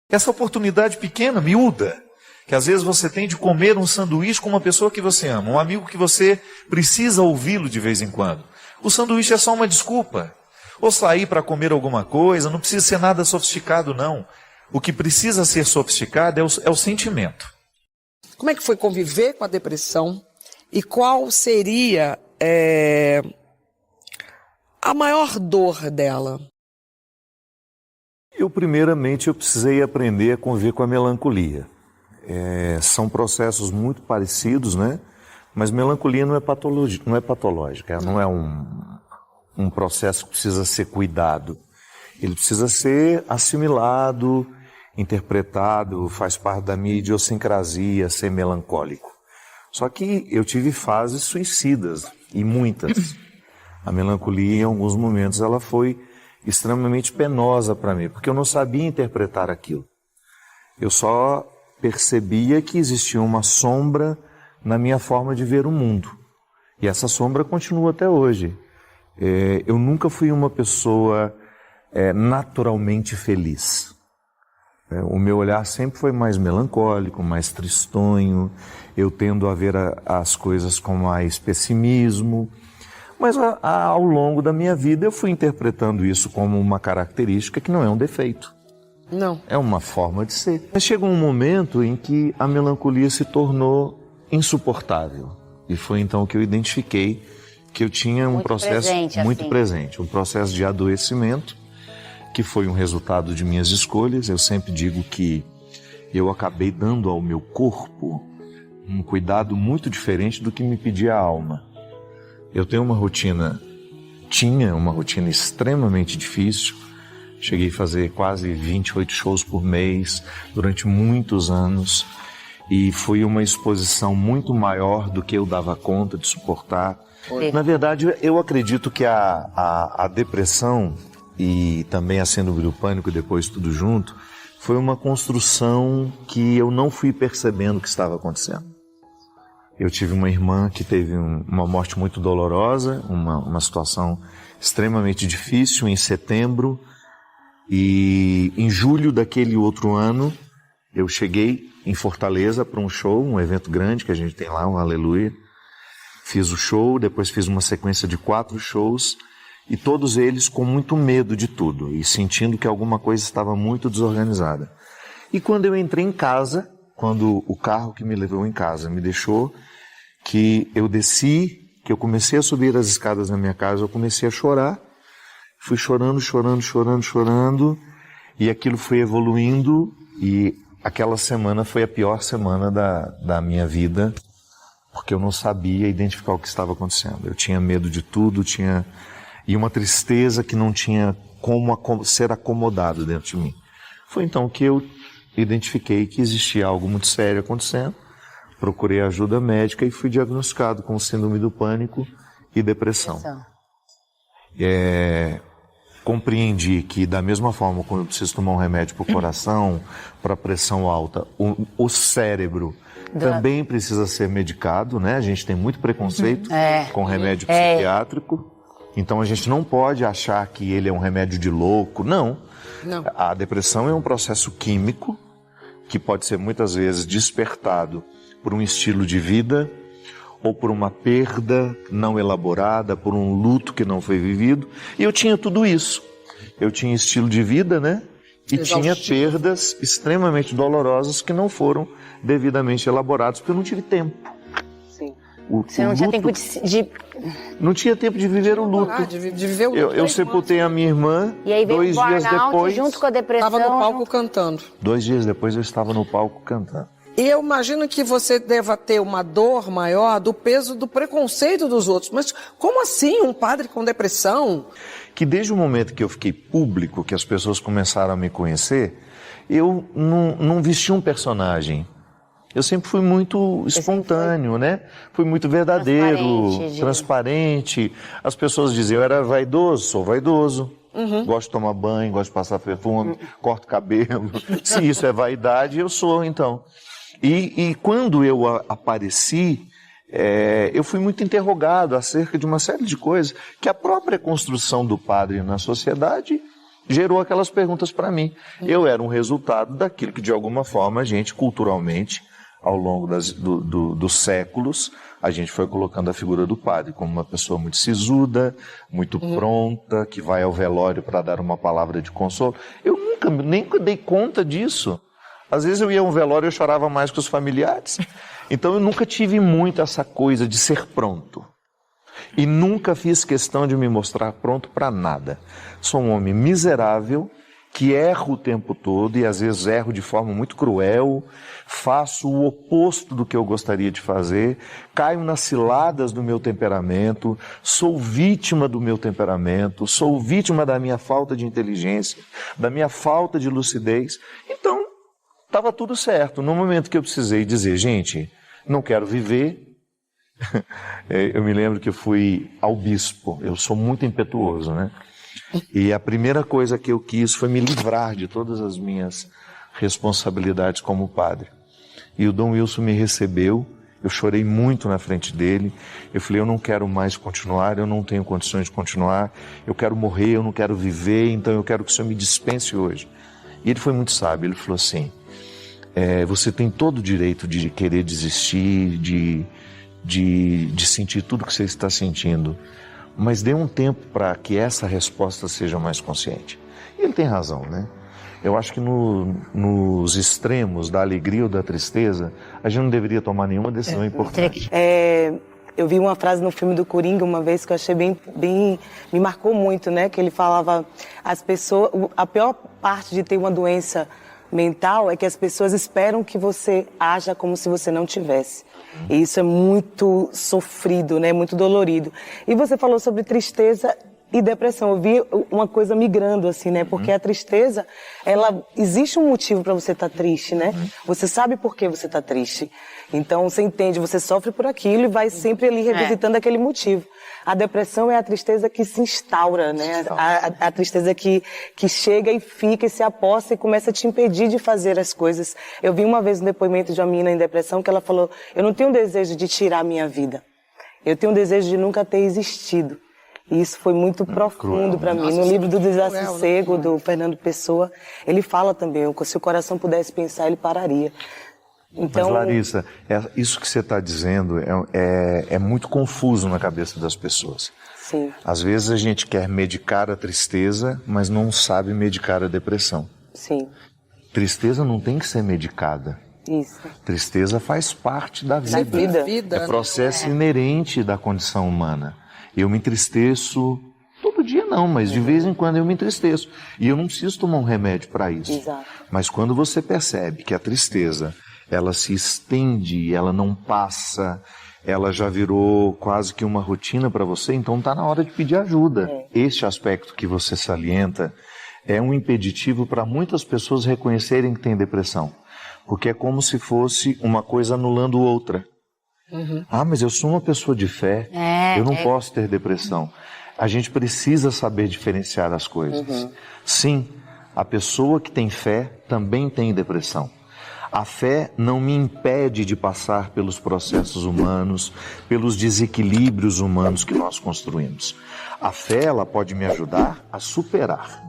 Essa oportunidade pequena, miúda, que às vezes você tem de comer um sanduíche com uma pessoa que você ama, um amigo que você precisa ouvi-lo de vez em quando. O sanduíche é só uma desculpa. Ou sair para comer alguma coisa, não precisa ser nada sofisticado, não. O que precisa ser sofisticado é o sentimento. Como é que foi conviver com a depressão? E qual seria a maior dor dela? Primeiramente, eu precisei aprender a conviver com a melancolia. São processos muito parecidos, né? Mas melancolia não é patológica, não é um processo que precisa ser cuidado. Ele precisa ser assimilado, interpretado, faz parte da minha idiosincrasia ser melancólico. Só que eu tive fases suicidas, e muitas. A melancolia, em alguns momentos, ela foi extremamente penosa para mim, porque eu não sabia interpretar aquilo. Eu só percebia que existia uma sombra na minha forma de ver o mundo. E essa sombra continua até hoje. Eu nunca fui uma pessoa naturalmente feliz. O meu olhar sempre foi mais melancólico, mais tristonho. Eu tendo a ver as coisas com mais pessimismo. Mas ao longo da minha vida eu fui interpretando isso como uma característica que não é um defeito. Não. É uma forma de ser. Mas chegou um momento em que a melancolia se tornou insuportável. E foi então que eu identifiquei que eu tinha um processo muito presente, um processo de adoecimento, que foi um resultado de minhas escolhas. Eu sempre digo que eu acabei dando ao meu corpo um cuidado muito diferente do que me pedia a alma. Eu tinha uma rotina extremamente difícil. Cheguei a fazer quase 28 shows por mês durante muitos anos, e foi uma exposição muito maior do que eu dava conta de suportar. Na verdade, eu acredito que a depressão e também a síndrome do pânico, depois tudo junto, foi uma construção que eu não fui percebendo que estava acontecendo. Eu tive uma irmã que teve uma morte muito dolorosa, uma situação extremamente difícil em setembro, e em julho daquele outro ano eu cheguei em Fortaleza para um show, um evento grande que a gente tem lá, um Aleluia. Fiz o show, depois fiz uma sequência de 4 shows, e todos eles com muito medo de tudo e sentindo que alguma coisa estava muito desorganizada. E quando eu entrei em casa, quando o carro que me levou em casa me deixou, que eu desci, que eu comecei a subir as escadas na minha casa, eu comecei a chorar. Fui chorando, e aquilo foi evoluindo, e aquela semana foi a pior semana da minha vida, porque eu não sabia identificar o que estava acontecendo. Eu tinha medo de tudo, e uma tristeza que não tinha como ser acomodado dentro de mim. Foi então que eu identifiquei que existia algo muito sério acontecendo, procurei ajuda médica e fui diagnosticado com síndrome do pânico e depressão. Compreendi que, da mesma forma como eu preciso tomar um remédio para o coração, para a pressão alta, o cérebro também precisa ser medicado, né? A gente tem muito preconceito com remédio psiquiátrico, então a gente não pode achar que ele é um remédio de louco, não. A depressão é um processo químico que pode ser muitas vezes despertado por um estilo de vida, ou por uma perda não elaborada, por um luto que não foi vivido. E eu tinha tudo isso. Eu tinha estilo de vida, né? E tinha perdas extremamente dolorosas que não foram devidamente elaboradas, porque eu não tive tempo. Sim. Você não tinha tempo de... Não tinha tempo de viver o luto. De viver o luto. Eu sepultei a minha irmã, e aí veio 2 dias depois... junto com a depressão... Estava no palco cantando. 2 dias depois eu estava no palco cantando. E eu imagino que você deva ter uma dor maior do peso do preconceito dos outros. Mas como assim um padre com depressão? Que desde o momento que eu fiquei público, que as pessoas começaram a me conhecer, eu não vesti um personagem. Eu sempre fui muito espontâneo, né? Fui muito verdadeiro, transparente. As pessoas diziam, eu era vaidoso, sou vaidoso. Gosto de tomar banho, gosto de passar perfume, corto cabelo. Se isso é vaidade, eu sou, então. E quando eu apareci, eu fui muito interrogado acerca de uma série de coisas que a própria construção do padre na sociedade gerou aquelas perguntas para mim. Eu era um resultado daquilo que, de alguma forma, a gente, culturalmente, ao longo dos séculos, a gente foi colocando a figura do padre como uma pessoa muito sisuda, muito pronta, que vai ao velório para dar uma palavra de consolo. Eu nunca nem dei conta disso. Às vezes eu ia a um velório e eu chorava mais que os familiares. Então eu nunca tive muito essa coisa de ser pronto. E nunca fiz questão de me mostrar pronto para nada. Sou um homem miserável, que erro o tempo todo e às vezes erro de forma muito cruel, faço o oposto do que eu gostaria de fazer, caio nas ciladas do meu temperamento, sou vítima do meu temperamento, sou vítima da minha falta de inteligência, da minha falta de lucidez. Então, estava tudo certo. No momento que eu precisei dizer, gente, não quero viver, eu me lembro que eu fui ao bispo, eu sou muito impetuoso, né? E a primeira coisa que eu quis foi me livrar de todas as minhas responsabilidades como padre. E o Dom Wilson me recebeu, eu chorei muito na frente dele, eu falei, eu não quero mais continuar, eu não tenho condições de continuar, eu quero morrer, eu não quero viver, então eu quero que o Senhor me dispense hoje. E ele foi muito sábio, ele falou assim, você tem todo o direito de querer desistir, de sentir tudo que você está sentindo, mas dê um tempo para que essa resposta seja mais consciente. E ele tem razão, né? Eu acho que nos extremos da alegria ou da tristeza, a gente não deveria tomar nenhuma decisão importante. Eu vi uma frase no filme do Coringa uma vez que eu achei me marcou muito, né? Que ele falava, a pior parte de ter uma doença mental é que as pessoas esperam que você haja como se você não tivesse. E isso é muito sofrido, né? Muito dolorido. E você falou sobre tristeza e depressão. Eu vi uma coisa migrando, assim, né? Porque a tristeza, existe um motivo para você estar triste, né? Você sabe por que você está triste. Então, você entende, você sofre por aquilo e vai sempre ali revisitando aquele motivo. A depressão é a tristeza que se instaura, né? A tristeza que chega e fica e se aposta e começa a te impedir de fazer as coisas. Eu vi uma vez um depoimento de uma menina em depressão que ela falou, eu não tenho desejo de tirar a minha vida. Eu tenho desejo de nunca ter existido. E isso foi muito profundo para mim. No livro do Desassossego, do Fernando Pessoa, ele fala também, se o coração pudesse pensar, ele pararia. Então... Mas, Larissa, isso que você está dizendo é muito confuso na cabeça das pessoas. Sim. Às vezes a gente quer medicar a tristeza, mas não sabe medicar a depressão. Sim. Tristeza não tem que ser medicada. Isso. Tristeza faz parte da vida. É processo inerente da condição humana. Eu me entristeço, todo dia não, mas de vez em quando eu me entristeço. E eu não preciso tomar um remédio para isso. Exato. Mas quando você percebe que a tristeza, ela se estende, ela não passa, ela já virou quase que uma rotina para você, então está na hora de pedir ajuda. Este aspecto que você salienta é um impeditivo para muitas pessoas reconhecerem que tem depressão. Porque é como se fosse uma coisa anulando outra. Ah, mas eu sou uma pessoa de fé, eu não posso ter depressão. A gente precisa saber diferenciar as coisas. Sim, a pessoa que tem fé também tem depressão. A fé não me impede de passar pelos processos humanos, pelos desequilíbrios humanos que nós construímos. A fé, ela pode me ajudar a superar.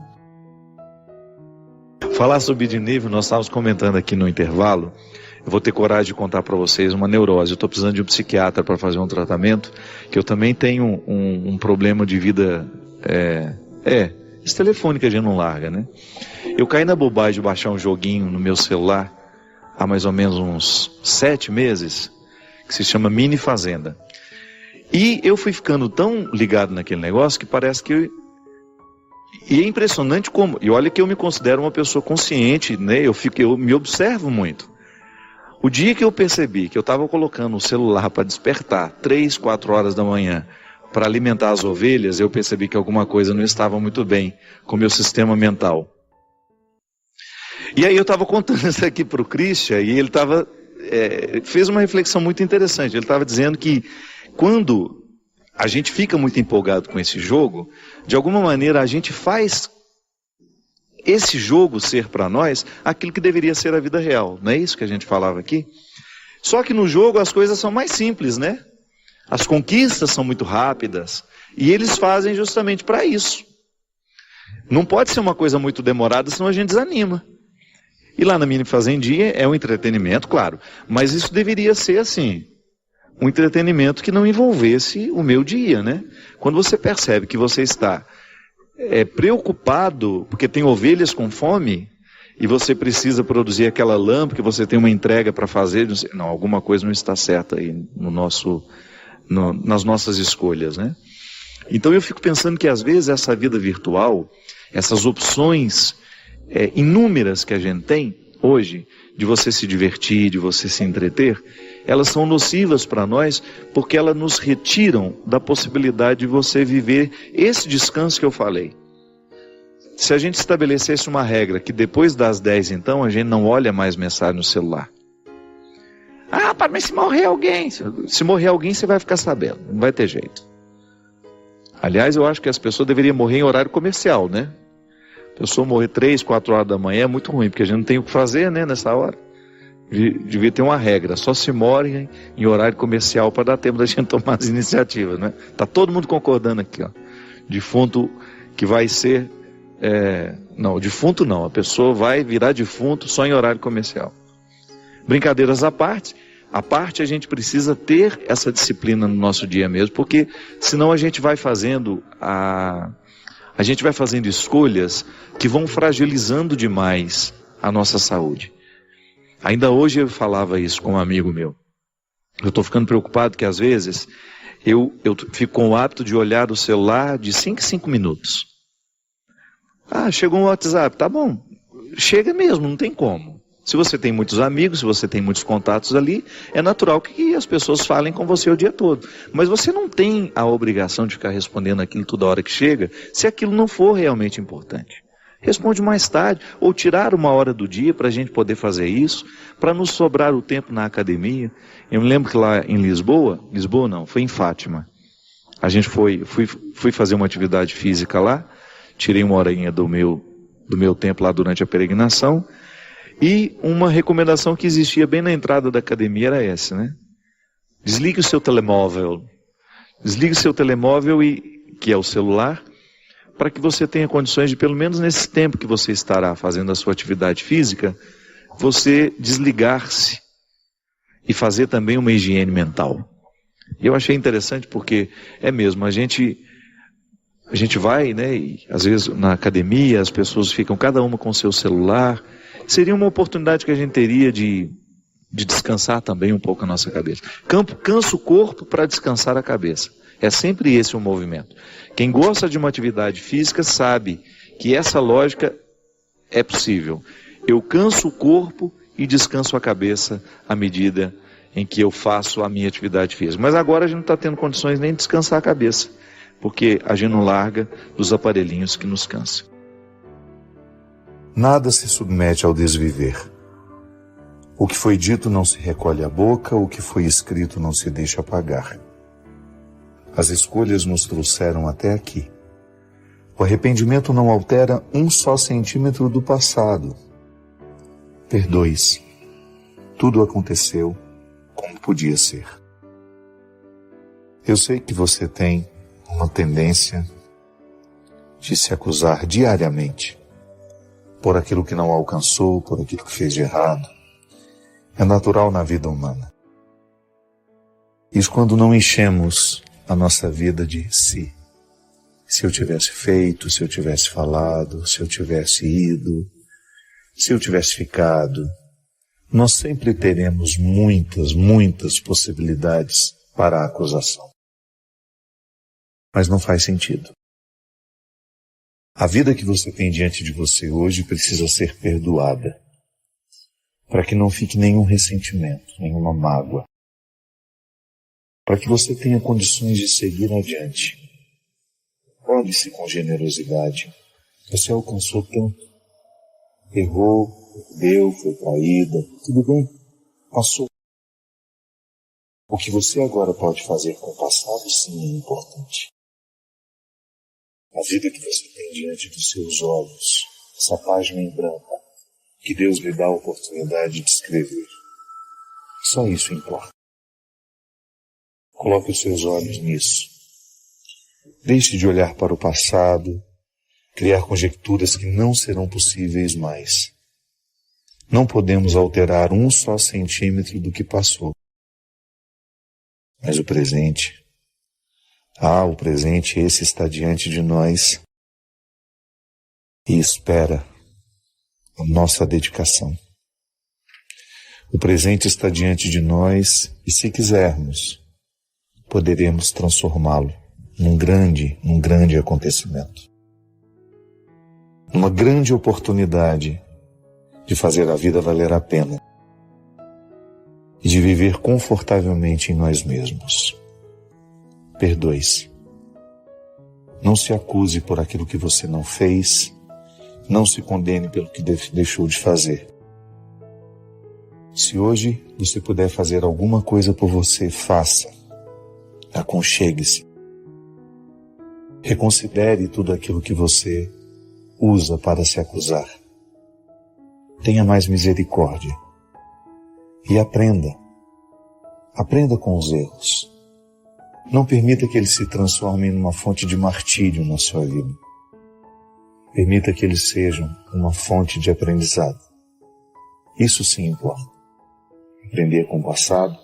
Falar sobre de nível, nós estávamos comentando aqui no intervalo. Eu vou ter coragem de contar para vocês uma neurose. Eu estou precisando de um psiquiatra para fazer um tratamento, que eu também tenho um problema de vida, esse telefone que a gente não larga, né? Eu caí na bobagem de baixar um joguinho no meu celular há mais ou menos uns 7 meses, que se chama Mini Fazenda. E eu fui ficando tão ligado naquele negócio que parece que... E é impressionante como... E olha que eu me considero uma pessoa consciente, né? Eu me observo muito. O dia que eu percebi que eu estava colocando o celular para despertar 3, 4 horas da manhã para alimentar as ovelhas, eu percebi que alguma coisa não estava muito bem com o meu sistema mental. E aí eu estava contando isso aqui para o Christian e ele fez uma reflexão muito interessante. Ele estava dizendo que quando a gente fica muito empolgado com esse jogo, de alguma maneira a gente faz esse jogo ser para nós aquilo que deveria ser a vida real. Não é isso que a gente falava aqui? Só que no jogo as coisas são mais simples, né? As conquistas são muito rápidas e eles fazem justamente para isso. Não pode ser uma coisa muito demorada, senão a gente desanima. E lá na Mini Fazendinha é um entretenimento, claro, mas isso deveria ser assim, um entretenimento que não envolvesse o meu dia, né? Quando você percebe que você está preocupado, porque tem ovelhas com fome, e você precisa produzir aquela lã, porque você tem uma entrega para fazer, não, alguma coisa não está certa aí nas nossas escolhas, né? Então eu fico pensando que às vezes essa vida virtual, essas opções inúmeras que a gente tem hoje, de você se divertir, de você se entreter, elas são nocivas para nós, porque elas nos retiram da possibilidade de você viver esse descanso que eu falei. Se a gente estabelecesse uma regra que depois das 10, então, a gente não olha mais mensagem no celular. Ah, mas se morrer alguém, você vai ficar sabendo, não vai ter jeito. Aliás, eu acho que as pessoas deveriam morrer em horário comercial, né? A pessoa morrer 3, 4 horas da manhã é muito ruim, porque a gente não tem o que fazer, né, nessa hora. Devia ter uma regra, só se morre em horário comercial para dar tempo da gente tomar as iniciativas, né? Tá todo mundo concordando aqui, ó. Defunto que vai ser... Não, defunto não, a pessoa vai virar defunto só em horário comercial. Brincadeiras à parte a gente precisa ter essa disciplina no nosso dia mesmo, porque senão a gente vai fazendo A gente vai fazendo escolhas que vão fragilizando demais a nossa saúde. Ainda hoje eu falava isso com um amigo meu. Eu estou ficando preocupado que às vezes eu fico com o hábito de olhar o celular de 5 em 5 minutos. Chegou um WhatsApp, tá bom. Chega mesmo, não tem como. Se você tem muitos amigos, se você tem muitos contatos ali, é natural que as pessoas falem com você o dia todo. Mas você não tem a obrigação de ficar respondendo aquilo toda hora que chega, se aquilo não for realmente importante. Responde mais tarde, ou tirar uma hora do dia para a gente poder fazer isso, para nos sobrar o tempo na academia. Eu me lembro que lá em Lisboa não, foi em Fátima. A gente fui fazer uma atividade física lá, tirei uma horinha do meu tempo lá durante a peregrinação, e uma recomendação que existia bem na entrada da academia era essa, né? Desligue o seu telemóvel. Desligue o seu telemóvel, que é o celular, para que você tenha condições de, pelo menos nesse tempo que você estará fazendo a sua atividade física, você desligar-se e fazer também uma higiene mental. Eu achei interessante porque é mesmo, a gente vai, né, e às vezes na academia as pessoas ficam cada uma com o seu celular. Seria uma oportunidade que a gente teria de descansar também um pouco a nossa cabeça. Cansa o corpo para descansar a cabeça. É sempre esse o movimento. Quem gosta de uma atividade física sabe que essa lógica é possível. Eu canso o corpo e descanso a cabeça à medida em que eu faço a minha atividade física. Mas agora a gente não está tendo condições nem de descansar a cabeça, porque a gente não larga dos aparelhinhos que nos cansam. Nada se submete ao desviver. O que foi dito não se recolhe à boca, o que foi escrito não se deixa apagar. As escolhas nos trouxeram até aqui. O arrependimento não altera um só centímetro do passado. Perdoe-se. Tudo aconteceu como podia ser. Eu sei que você tem uma tendência de se acusar diariamente por aquilo que não alcançou, por aquilo que fez de errado. É natural na vida humana. Isso quando não enchemos a nossa vida de si. Se eu tivesse feito, se eu tivesse falado, se eu tivesse ido, se eu tivesse ficado. Nós sempre teremos muitas possibilidades para a acusação. Mas não faz sentido. A vida que você tem diante de você hoje precisa ser perdoada, para que não fique nenhum ressentimento, nenhuma mágoa, para que você tenha condições de seguir adiante. Olhe-se com generosidade. Você alcançou tanto. Errou, perdeu, foi traída. Tudo bem, passou. O que você agora pode fazer com o passado, sim, é importante. A vida que você tem diante dos seus olhos, essa página em branco, que Deus lhe dá a oportunidade de escrever. Só isso importa. Coloque os seus olhos nisso. Deixe de olhar para o passado, criar conjecturas que não serão possíveis mais. Não podemos alterar um só centímetro do que passou. Mas o presente, o presente, esse está diante de nós e espera a nossa dedicação. O presente está diante de nós e, se quisermos, poderemos transformá-lo num grande acontecimento. Uma grande oportunidade de fazer a vida valer a pena e de viver confortavelmente em nós mesmos. Perdoe-se. Não se acuse por aquilo que você não fez. Não se condene pelo que deixou de fazer. Se hoje você puder fazer alguma coisa por você, faça. Aconchegue-se. Reconsidere tudo aquilo que você usa para se acusar. Tenha mais misericórdia. E aprenda. Aprenda com os erros. Não permita que eles se transformem numa fonte de martírio na sua vida. Permita que eles sejam uma fonte de aprendizado. Isso sim importa. Aprender com o passado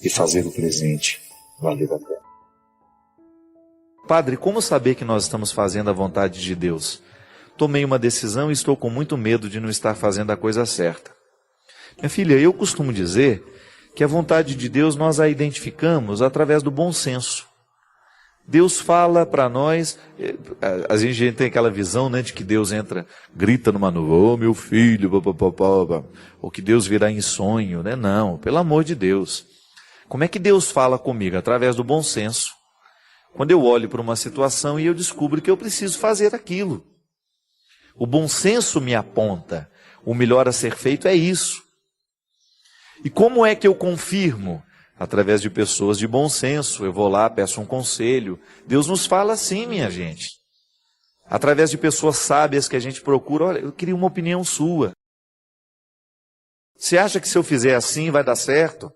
e fazer o presente valer a pena. Padre, como saber que nós estamos fazendo a vontade de Deus? Tomei uma decisão e estou com muito medo de não estar fazendo a coisa certa. Minha filha, eu costumo dizer que a vontade de Deus nós a identificamos através do bom senso. Deus fala para nós, a gente tem aquela visão, né, de que Deus entra, grita numa nuvem, ô meu filho, ou que Deus virá em sonho, né? Não, pelo amor de Deus. Como é que Deus fala comigo? Através do bom senso. Quando eu olho para uma situação e eu descubro que eu preciso fazer aquilo. O bom senso me aponta, o melhor a ser feito é isso. E como é que eu confirmo? Através de pessoas de bom senso, eu vou lá, peço um conselho. Deus nos fala assim, minha gente. Através de pessoas sábias que a gente procura, olha, eu queria uma opinião sua. Você acha que se eu fizer assim vai dar certo?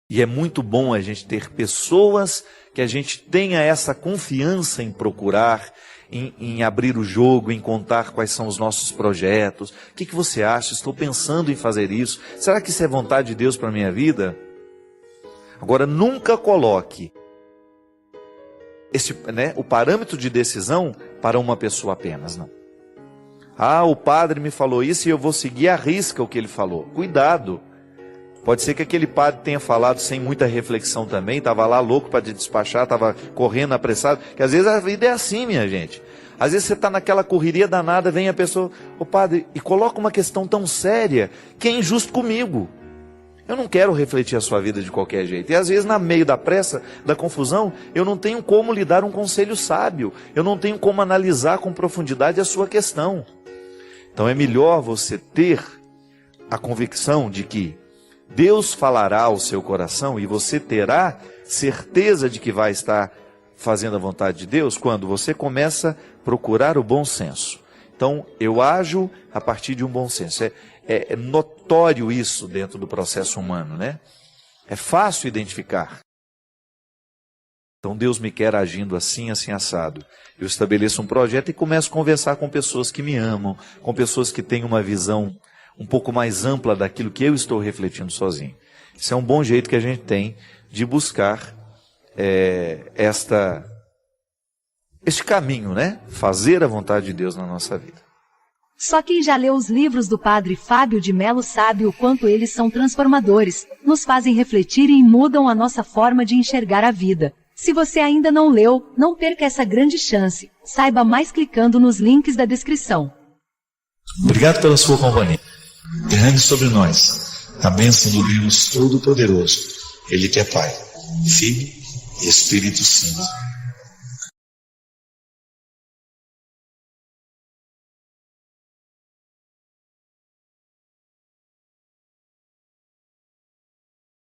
E é muito bom a gente ter pessoas que a gente tenha essa confiança em procurar, em abrir o jogo, em contar quais são os nossos projetos. O que você acha? Estou pensando em fazer isso. Será que isso é vontade de Deus para a minha vida? Agora, nunca coloque o parâmetro de decisão para uma pessoa apenas, não. Ah, o padre me falou isso e eu vou seguir à risca o que ele falou. Cuidado. Pode ser que aquele padre tenha falado sem muita reflexão também, estava lá louco para despachar, estava correndo apressado, que às vezes a vida é assim, minha gente. Às vezes você está naquela correria danada, vem a pessoa, ô padre, e coloca uma questão tão séria, que é injusto comigo. Eu não quero refletir a sua vida de qualquer jeito. E às vezes, no meio da pressa, da confusão, eu não tenho como lhe dar um conselho sábio, eu não tenho como analisar com profundidade a sua questão. Então é melhor você ter a convicção de que Deus falará ao seu coração e você terá certeza de que vai estar fazendo a vontade de Deus quando você começa a procurar o bom senso. Então, eu ajo a partir de um bom senso. É notório isso dentro do processo humano, né? É fácil identificar. Então, Deus me quer agindo assim, assim, assado. Eu estabeleço um projeto e começo a conversar com pessoas que me amam, com pessoas que têm uma visão um pouco mais ampla daquilo que eu estou refletindo sozinho. Isso é um bom jeito que a gente tem de buscar este caminho, né? Fazer a vontade de Deus na nossa vida. Só quem já leu os livros do Padre Fábio de Mello sabe o quanto eles são transformadores, nos fazem refletir e mudam a nossa forma de enxergar a vida. Se você ainda não leu, não perca essa grande chance. Saiba mais clicando nos links da descrição. Obrigado pela sua companhia. Derrame sobre nós a bênção do Deus Todo-Poderoso, Ele que é Pai, Filho e Espírito Santo.